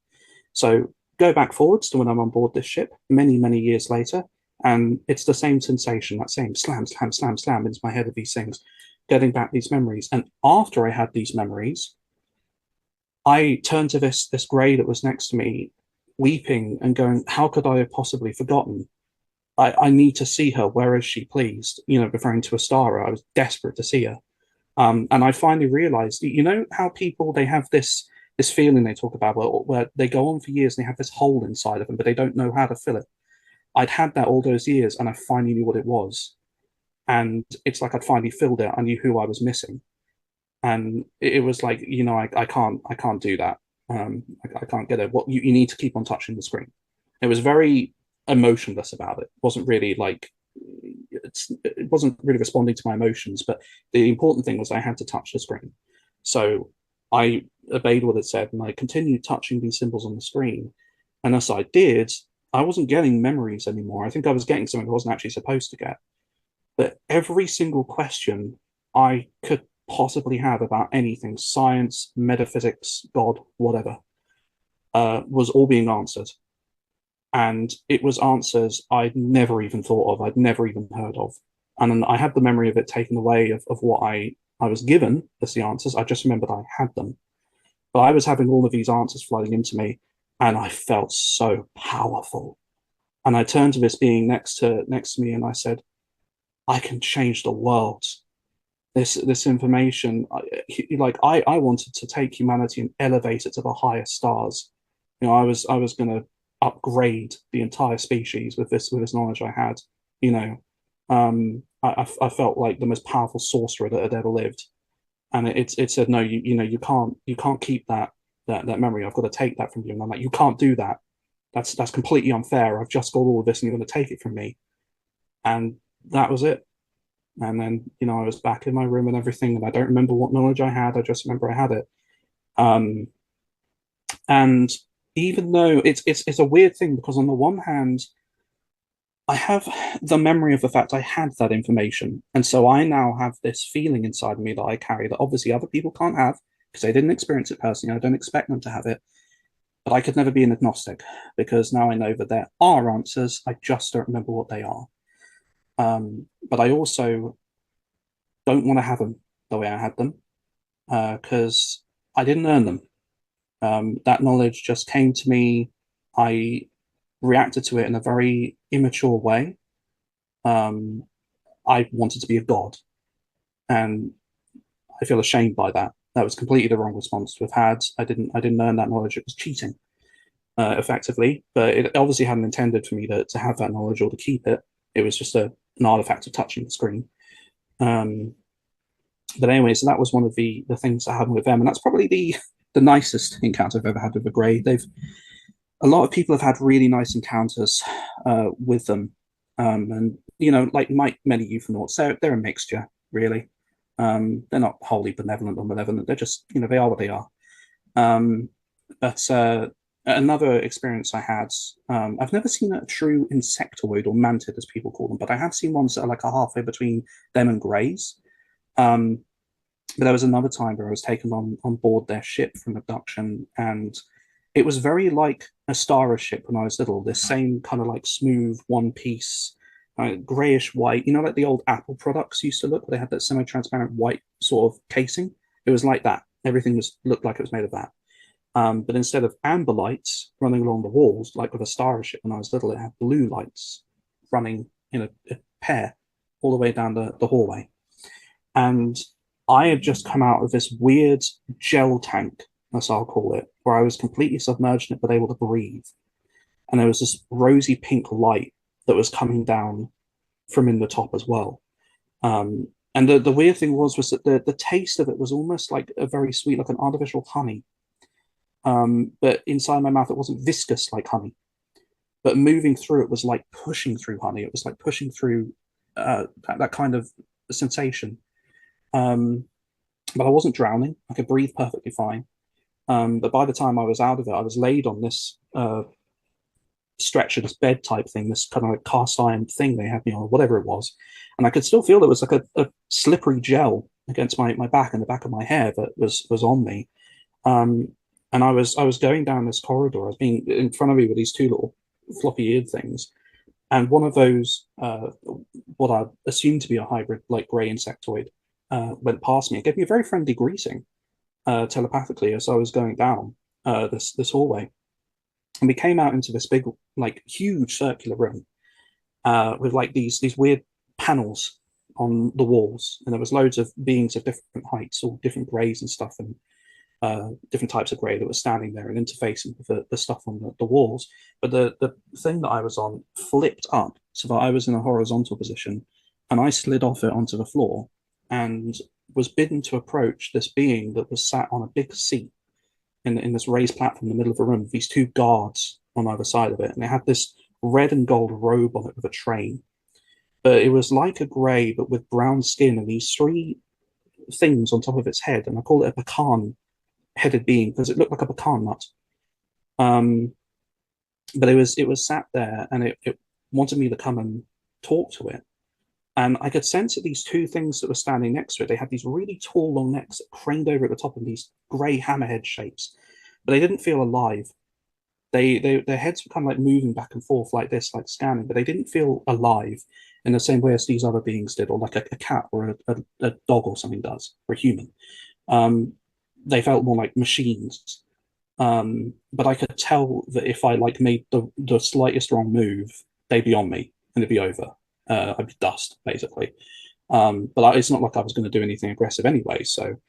So go back forwards to when I'm on board this ship many, many years later. And it's the same sensation, that same slam, slam, slam, slam into my head of these things, getting back these memories. And after I had these memories, I turned to this grey that was next to me, weeping and going, how could I have possibly forgotten? I need to see her. Where is she, please? You know, referring to Astara. I was desperate to see her. And I finally realized, you know how people, they have this feeling they talk about where they go on for years and they have this hole inside of them, but they don't know how to fill it. I'd had that all those years and I finally knew what it was. And it's like I'd finally filled it. I knew who I was missing. And it was like, you know, I can't do that. I can't get it. What you need to keep on touching the screen. It was very emotionless about it. It wasn't really like it wasn't really responding to my emotions, but the important thing was I had to touch the screen. So I obeyed what it said and I continued touching these symbols on the screen. And as I did, I wasn't getting memories anymore. I think I was getting something I wasn't actually supposed to get. But every single question I could possibly have about anything, science, metaphysics, God, whatever, was all being answered. And it was answers I'd never even thought of, I'd never even heard of. And I had the memory of it taken away of what I was given as the answers. I just remembered I had them. But I was having all of these answers flooding into me, and I felt so powerful. And I turned to this being next to me and I said, I can change the world. This information, I wanted to take humanity and elevate it to the highest stars. You know, I was going to upgrade the entire species with this knowledge I had. You know, I felt like the most powerful sorcerer that had ever lived. And it said, no, you can't keep that memory. I've got to take that from you. And I'm like, you can't do that. That's completely unfair. I've just got all of this, and you're going to take it from me. And that was it. And then I was back in my room and everything, and I don't remember what knowledge I had. I just remember I had it. Um, and even though it's a weird thing, because on the one hand, I have the memory of the fact I had that information. And so I now have this feeling inside me that I carry that obviously other people can't have because they didn't experience it personally. I don't expect them to have it. But I could never be an agnostic because now I know that there are answers. I just don't remember what they are. But I also don't want to have them the way I had them because I didn't earn them. That knowledge just came to me. I reacted to it in a very immature way. Um, I wanted to be a god, and I feel ashamed by that. That was completely the wrong response to have had. I didn't earn that knowledge. It was cheating, effectively. But it obviously hadn't intended for me to have that knowledge or to keep it. It was just an artifact of touching the screen. Um, but anyway, so that was one of the things I had with them, and that's probably the nicest encounter I've ever had with a grey. A lot of people have had really nice encounters with them, and like many euphonauts, they're a mixture, really. They're not wholly benevolent or malevolent. They're just they are what they are. Um, but another experience I had, I've never seen a true insectoid or mantid, as people call them, but I have seen ones that are like a halfway between them and greys. Um, but there was another time where I was taken on board their ship from Abduction, and it was very like a Star ship when I was little. This same kind of like smooth one piece, grayish white. Like the old Apple products used to look. They had that semi-transparent white sort of casing. It was like that. Everything looked like it was made of that. But instead of amber lights running along the walls, like with a Star ship when I was little, it had blue lights running in a pair all the way down the hallway. And I had just come out of this weird gel tank, as I'll call it, where I was completely submerged in it but able to breathe. And there was this rosy pink light that was coming down from in the top as well. And the weird thing was that the taste of it was almost like a very sweet, like an artificial honey. But inside my mouth, it wasn't viscous like honey. But moving through it was like pushing through honey. It was like pushing through that kind of sensation. But I wasn't drowning. I could breathe perfectly fine. But by the time I was out of it, I was laid on this stretcher, this bed type thing, this kind of like cast iron thing they had me on, whatever it was. And I could still feel there was like a slippery gel against my back and the back of my hair that was on me. And I was going down this corridor. I was being in front of me with these two little floppy eared things. And one of those, what I assumed to be a hybrid, like grey insectoid, went past me. It gave me a very friendly greeting telepathically as I was going down this hallway. And we came out into this big, like, huge circular room with like these weird panels on the walls, and there was loads of beings of different heights, all different greys and stuff, and different types of grey that were standing there and interfacing with the stuff on the walls. But the thing that I was on flipped up so that I was in a horizontal position, and I slid off it onto the floor and was bidden to approach this being that was sat on a big seat in this raised platform in the middle of a room with these two guards on either side of it. And it had this red and gold robe on it with a train. But it was like a grey, but with brown skin and these three things on top of its head. And I call it a pecan headed being because it looked like a pecan nut. But it was sat there, and it wanted me to come and talk to it. And I could sense that these two things that were standing next to it, they had these really tall, long necks that craned over at the top of these grey hammerhead shapes, but they didn't feel alive. Their heads were kind of like moving back and forth like this, like scanning, but they didn't feel alive in the same way as these other beings did, or like a cat or a dog or something does, or a human. They felt more like machines. But I could tell that if I like made the slightest wrong move, they'd be on me and it'd be over. I'd be dust, basically. But it's not like I was going to do anything aggressive anyway. So,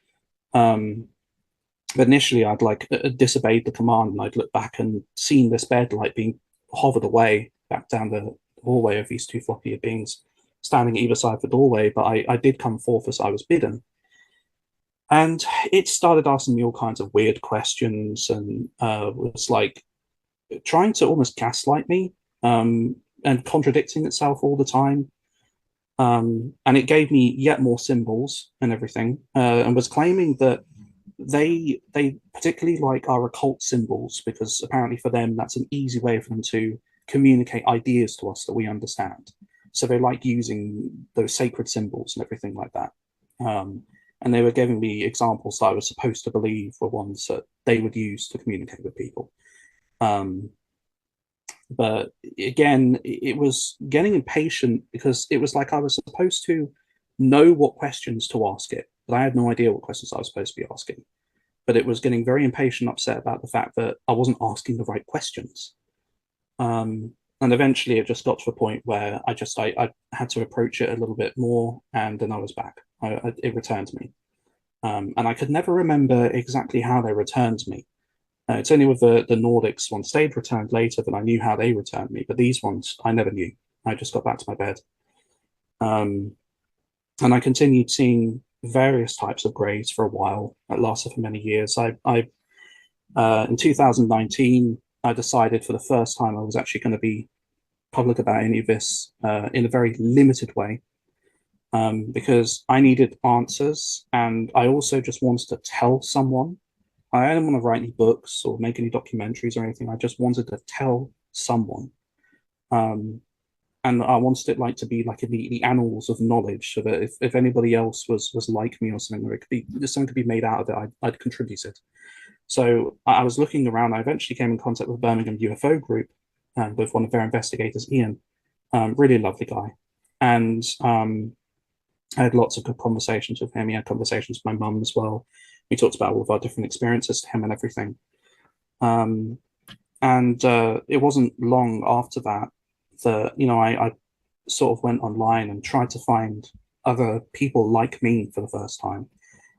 but initially, I'd like disobeyed the command, and I'd looked back and seen this bed like being hovered away back down the hallway of these two floppy beings standing either side of the doorway. But I did come forth as I was bidden. And it started asking me all kinds of weird questions and was like trying to almost gaslight me, and contradicting itself all the time. And it gave me yet more symbols and everything, and was claiming that they particularly like our occult symbols because apparently for them that's an easy way for them to communicate ideas to us that we understand. So they like using those sacred symbols and everything like that. And they were giving me examples that I was supposed to believe were ones that they would use to communicate with people. Um, but again, it was getting impatient because it was like I was supposed to know what questions to ask it, but I had no idea what questions I was supposed to be asking. But it was getting very impatient, upset about the fact that I wasn't asking the right questions. And eventually it just got to a point where I had to approach it a little bit more, and then I was back. It returned me. And I could never remember exactly how they returned me. It's only with the Nordics ones, they'd returned later that I knew how they returned me, but these ones I never knew. I just got back to my bed. Um, and I continued seeing various types of greys for a while. It lasted for many years. In 2019, I decided for the first time I was actually going to be public about any of this in a very limited way, because I needed answers, and I also just wanted to tell someone. I didn't want to write any books or make any documentaries or anything. I just wanted to tell someone. Um, and I wanted it like to be like in the annals of knowledge, so that if anybody else was like me or something, or it could be something could be made out of it, I'd contributed. So I was looking around. I eventually came in contact with Birmingham UFO group, with one of their investigators, Ian, really lovely guy, and I had lots of good conversations with him. He had conversations with my mum as well. We talked about all of our different experiences to him and everything. Um, and it wasn't long after that that I sort of went online and tried to find other people like me for the first time.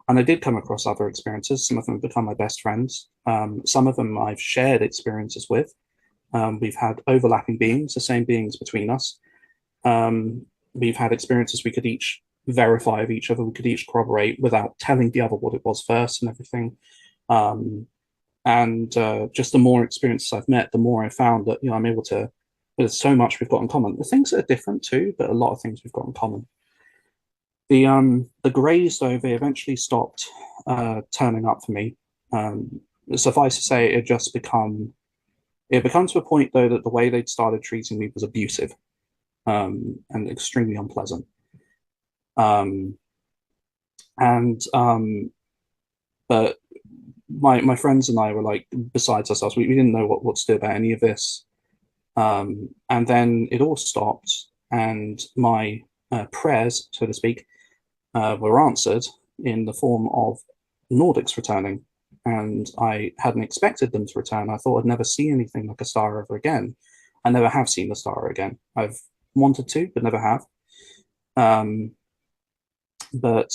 And I did come across other experiences. Some of them have become my best friends. Some of them I've shared experiences with. We've had overlapping beings, the same beings between us. We've had experiences we could each verify of each other. We could each corroborate without telling the other what it was first and everything. And just the more experiences I've met, the more I found that I'm able to. There's so much we've got in common. The things that are different too, but a lot of things we've got in common. The greys though, they eventually stopped turning up for me. Suffice to say, it become to a point though that the way they'd started treating me was abusive, and extremely unpleasant. Um, and But my friends and I were like besides ourselves. We didn't know what to do about any of this. And then it all stopped, and my prayers, so to speak, were answered in the form of Nordics returning. And I hadn't expected them to return. I thought I'd never see anything like a star ever again. I never have seen the star again. I've wanted to, but never have. Um, but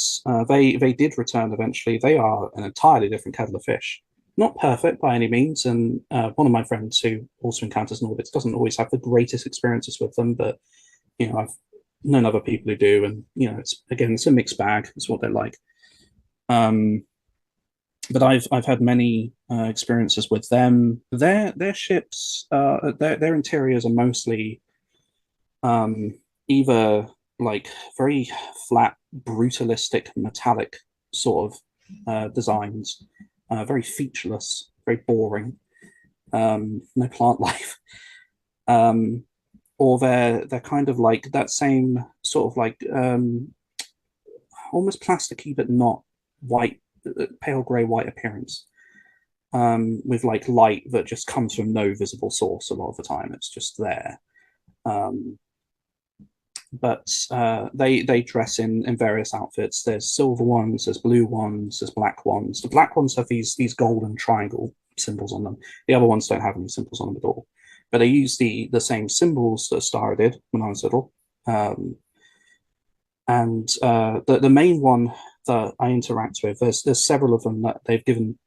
they did return eventually. They are an entirely different kettle of fish. Not perfect by any means, and one of my friends who also encounters Nordics doesn't always have the greatest experiences with them, but I've known other people who do, and it's a mixed bag. It's what they're like. But I've had many experiences with them. Their ships, their interiors are mostly either like very flat, brutalistic, metallic sort of designs, very featureless, very boring, no plant life. Or they're kind of like that same sort of like almost plasticky but not white, pale grey white appearance, with like light that just comes from no visible source a lot of the time. It's just there. But they dress in various outfits. There's silver ones, there's blue ones, there's black ones. The black ones have these golden triangle symbols on them. The other ones don't have any symbols on them at all. But they use the same symbols that Star did when I was little. And the main one that I interact with, there's several of them that they've given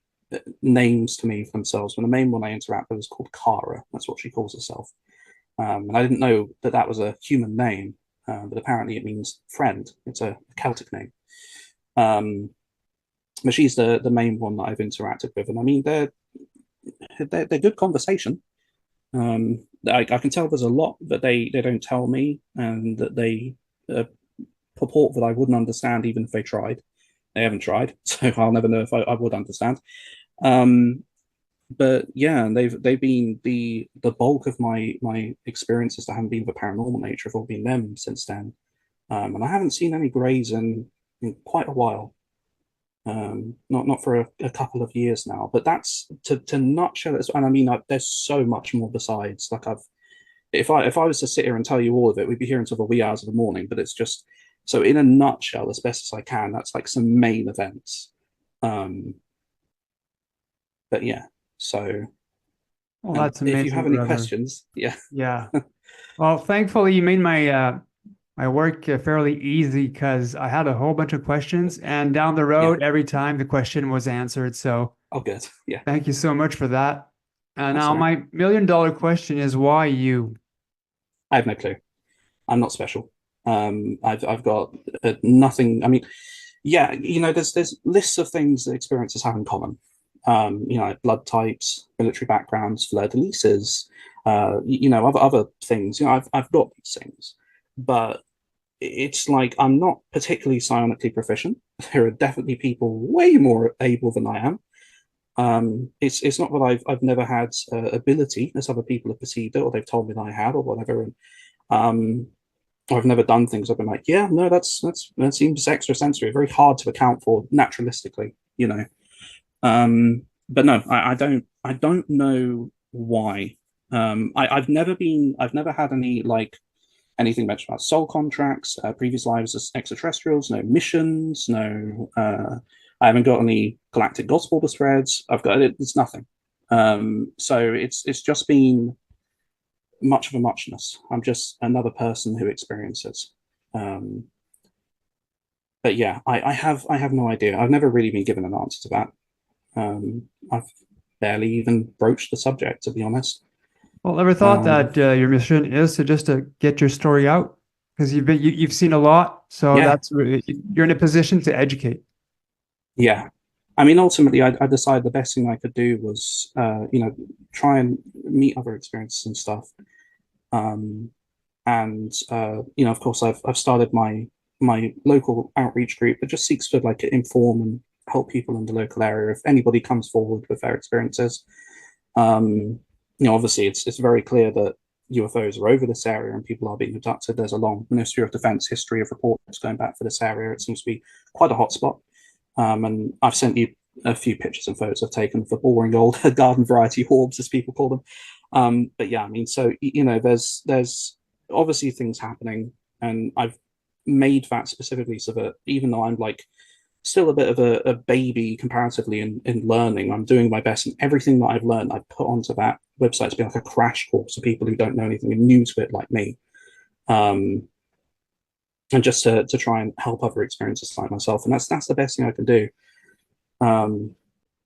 names to me for themselves. And the main one I interact with is called Kara. That's what she calls herself. And I didn't know that was a human name, but apparently it means friend. It's a Celtic name. but she's the main one that I've interacted with, and I mean they're good conversation. I can tell there's a lot that they don't tell me, and that they purport that I wouldn't understand even if they tried. They haven't tried, so I'll never know if I would understand. Um, but yeah, they've been the bulk of my experiences that haven't been of a paranormal nature have all been them since then. And I haven't seen any greys in quite a while. Not for a couple of years now, but that's to nutshell it. And I mean, there's so much more besides. Like if I was to sit here and tell you all of it, we'd be here until the wee hours of the morning. But it's just so in a nutshell, as best as I can. That's like some main events. Um, but yeah, so Well, that's if you amazing, have any brother. questions, yeah, Yeah. Well, thankfully, you made my work fairly easy because I had a whole bunch of questions, and down the yeah, road, every time the question was answered. So oh good, yeah, thank you so much for that. that's Now, all right. my million-dollar question is why you? I have no clue. I'm not special. I've got nothing. I mean, yeah, there's lists of things that experiences have in common. Like blood types, military backgrounds, fleur de lises, other things. I've got these things, but it's like I'm not particularly psionically proficient. There are definitely people way more able than I am. It's not that I've never had ability as other people have perceived it, or they've told me that I had, or whatever. And um, I've never done things I've been like, yeah, no, that seems extrasensory, very hard to account for naturalistically. But no, I don't know why. I've never had any like anything mentioned about soul contracts, previous lives as extraterrestrials, no missions, no. I haven't got any galactic gospel to spread. I've got it's nothing. So it's just been much of a muchness. I'm just another person who experiences. Um, but yeah, I have no idea. I've never really been given an answer to that. I've barely even broached the subject, to be honest. Well, ever thought Um, that your mission is to just to get your story out? Because you've seen a lot, so yeah, that's really, you're in a position to educate. yeah. I mean, ultimately, I decided the best thing I could do was, try and meet other experiences and stuff. Um, and of course, I've started my local outreach group that just seeks to like inform and help people in the local area if anybody comes forward with their experiences. Um, Obviously, it's very clear that UFOs are over this area and people are being abducted. There's a long Ministry of Defence history of reports going back for this area. It seems to be quite a hotspot. And I've sent you a few pictures and photos I've taken for boring old garden variety orbs, as people call them. But yeah, I mean, so there's obviously things happening, and I've made that specifically so that even though I'm like still a bit of a baby comparatively in learning, I'm doing my best, and everything that I've learned I've put onto that website to be like a crash course for people who don't know anything and new to it like me. Um, and just to try and help other experiences like myself, and that's the best thing I can do. Um,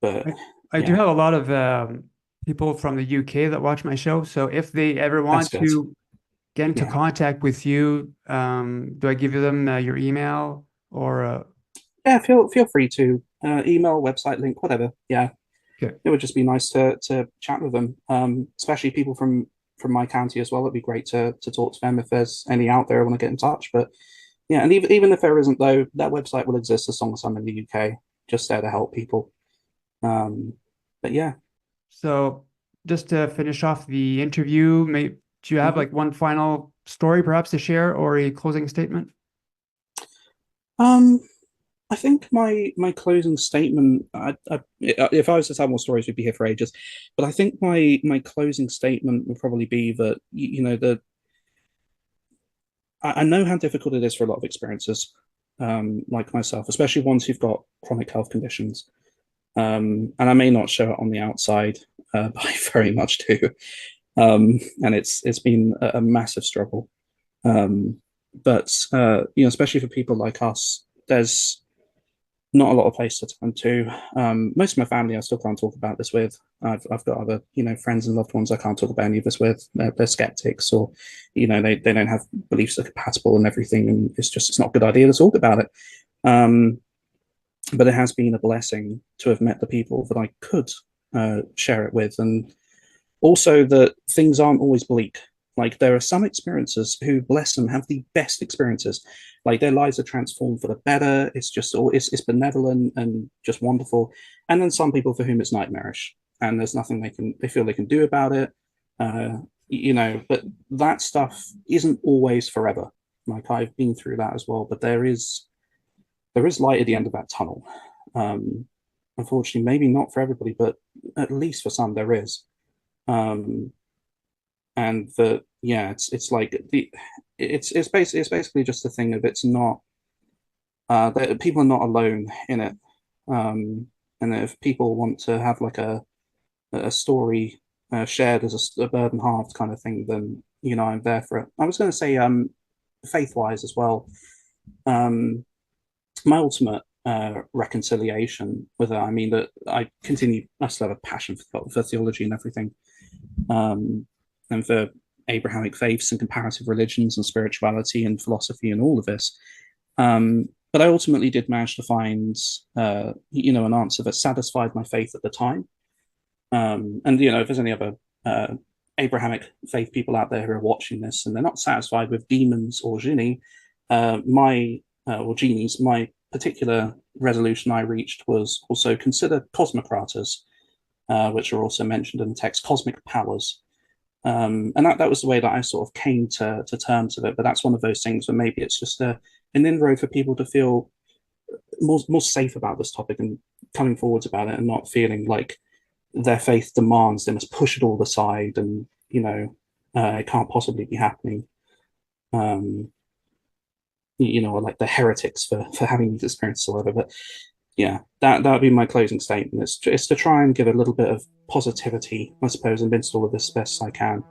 but I, I do yeah, have a lot of people from the UK that watch my show, so if they ever that's want good. to get into Yeah, contact with you, do I give them your email or yeah. Feel free to email, website link, whatever. Yeah, okay. it would just be nice to chat with them, especially people from my county as well. It'd be great to talk to them if there's any out there who want to get in touch. But yeah, and even if there isn't though, that website will exist as long as I'm in the UK, just there to help people. Um, but yeah. So just to finish off the interview, do you have Mhm. like one final story perhaps to share or a closing statement? Um, I think my closing statement. If I was to tell more stories, we'd be here for ages. But I think my closing statement would probably be that that I know how difficult it is for a lot of experiences, like myself, especially ones who've got chronic health conditions. And I may not show it on the outside, but I very much do. And it's been a massive struggle. Um, but especially for people like us, there's not a lot of place to turn to. Most of my family I still can't talk about this with. I've got other friends and loved ones I can't talk about any of this with. They're skeptics, or they don't have beliefs that are compatible and everything, and it's not a good idea to talk about it. Um, but it has been a blessing to have met the people that I could share it with, and also that things aren't always bleak. Like there are some experiences who, bless them, have the best experiences. Like their lives are transformed for the better. It's just it's benevolent and just wonderful. And then some people for whom it's nightmarish, and there's nothing they feel they can do about it. But that stuff isn't always forever. Like I've been through that as well, but there is light at the end of that tunnel. Unfortunately, maybe not for everybody, but at least for some there is. And the yeah, it's like basically just a thing of it's not that people are not alone in it. And if people want to have like a story shared as a burden halved kind of thing, then I'm there for it. I was going to say faith wise as well. My ultimate reconciliation with it. I mean that I still have a passion for theology and everything, and for Abrahamic faiths and comparative religions and spirituality and philosophy and all of this. But I ultimately did manage to find, an answer that satisfied my faith at the time. And if there's any other Abrahamic faith people out there who are watching this and they're not satisfied with demons or genies, my particular resolution I reached was also consider cosmocraters, which are also mentioned in the text, cosmic powers. And that was the way that I sort of came to terms with it. But that's one of those things where maybe it's just an inroad for people to feel more safe about this topic and coming forwards about it, and not feeling like their faith demands they must push it all aside and it can't possibly be happening. Or like the heretics for having these experiences or whatever. But yeah, that would be my closing statement. It's to try and give a little bit of positivity, I suppose, amidst all of this best as I can.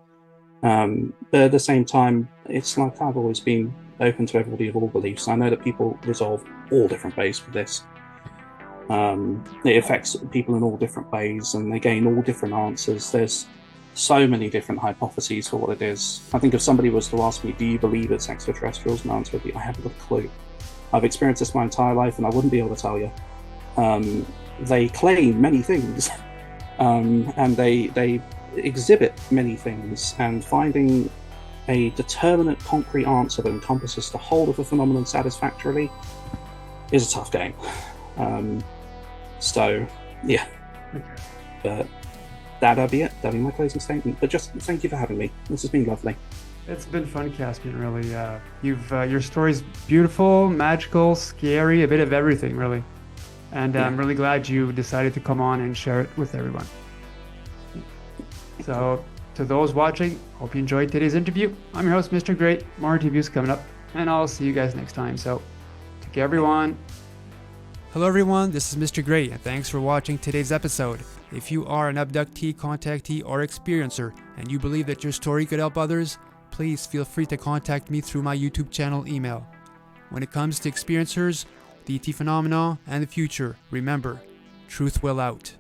But at the same time, it's like I've always been open to everybody of all beliefs. I know that people resolve all different ways with this. It affects people in all different ways, and they gain all different answers. There's so many different hypotheses for what it is. I think if somebody was to ask me, do you believe it's extraterrestrials? My answer would be, I haven't got a clue. I've experienced this my entire life and I wouldn't be able to tell you. They claim many things, and they exhibit many things, and finding a determinate, concrete answer that encompasses the whole of the phenomenon satisfactorily is a tough game. So, yeah. But that'll be it. That'll be my closing statement. But just thank you for having me. This has been lovely. It's been fun, Caspian, really. Your story's beautiful, magical, scary, a bit of everything, really. And I'm really glad you decided to come on and share it with everyone. So, to those watching, hope you enjoyed today's interview. I'm your host, Mr. Great. More interviews coming up, and I'll see you guys next time. So, take care, everyone. Hello, everyone. This is Mr. Great, and thanks for watching today's episode. If you are an abductee, contactee, or experiencer, and you believe that your story could help others, please feel free to contact me through my YouTube channel email. When it comes to experiencers, the ET phenomena, and the future, remember, truth will out.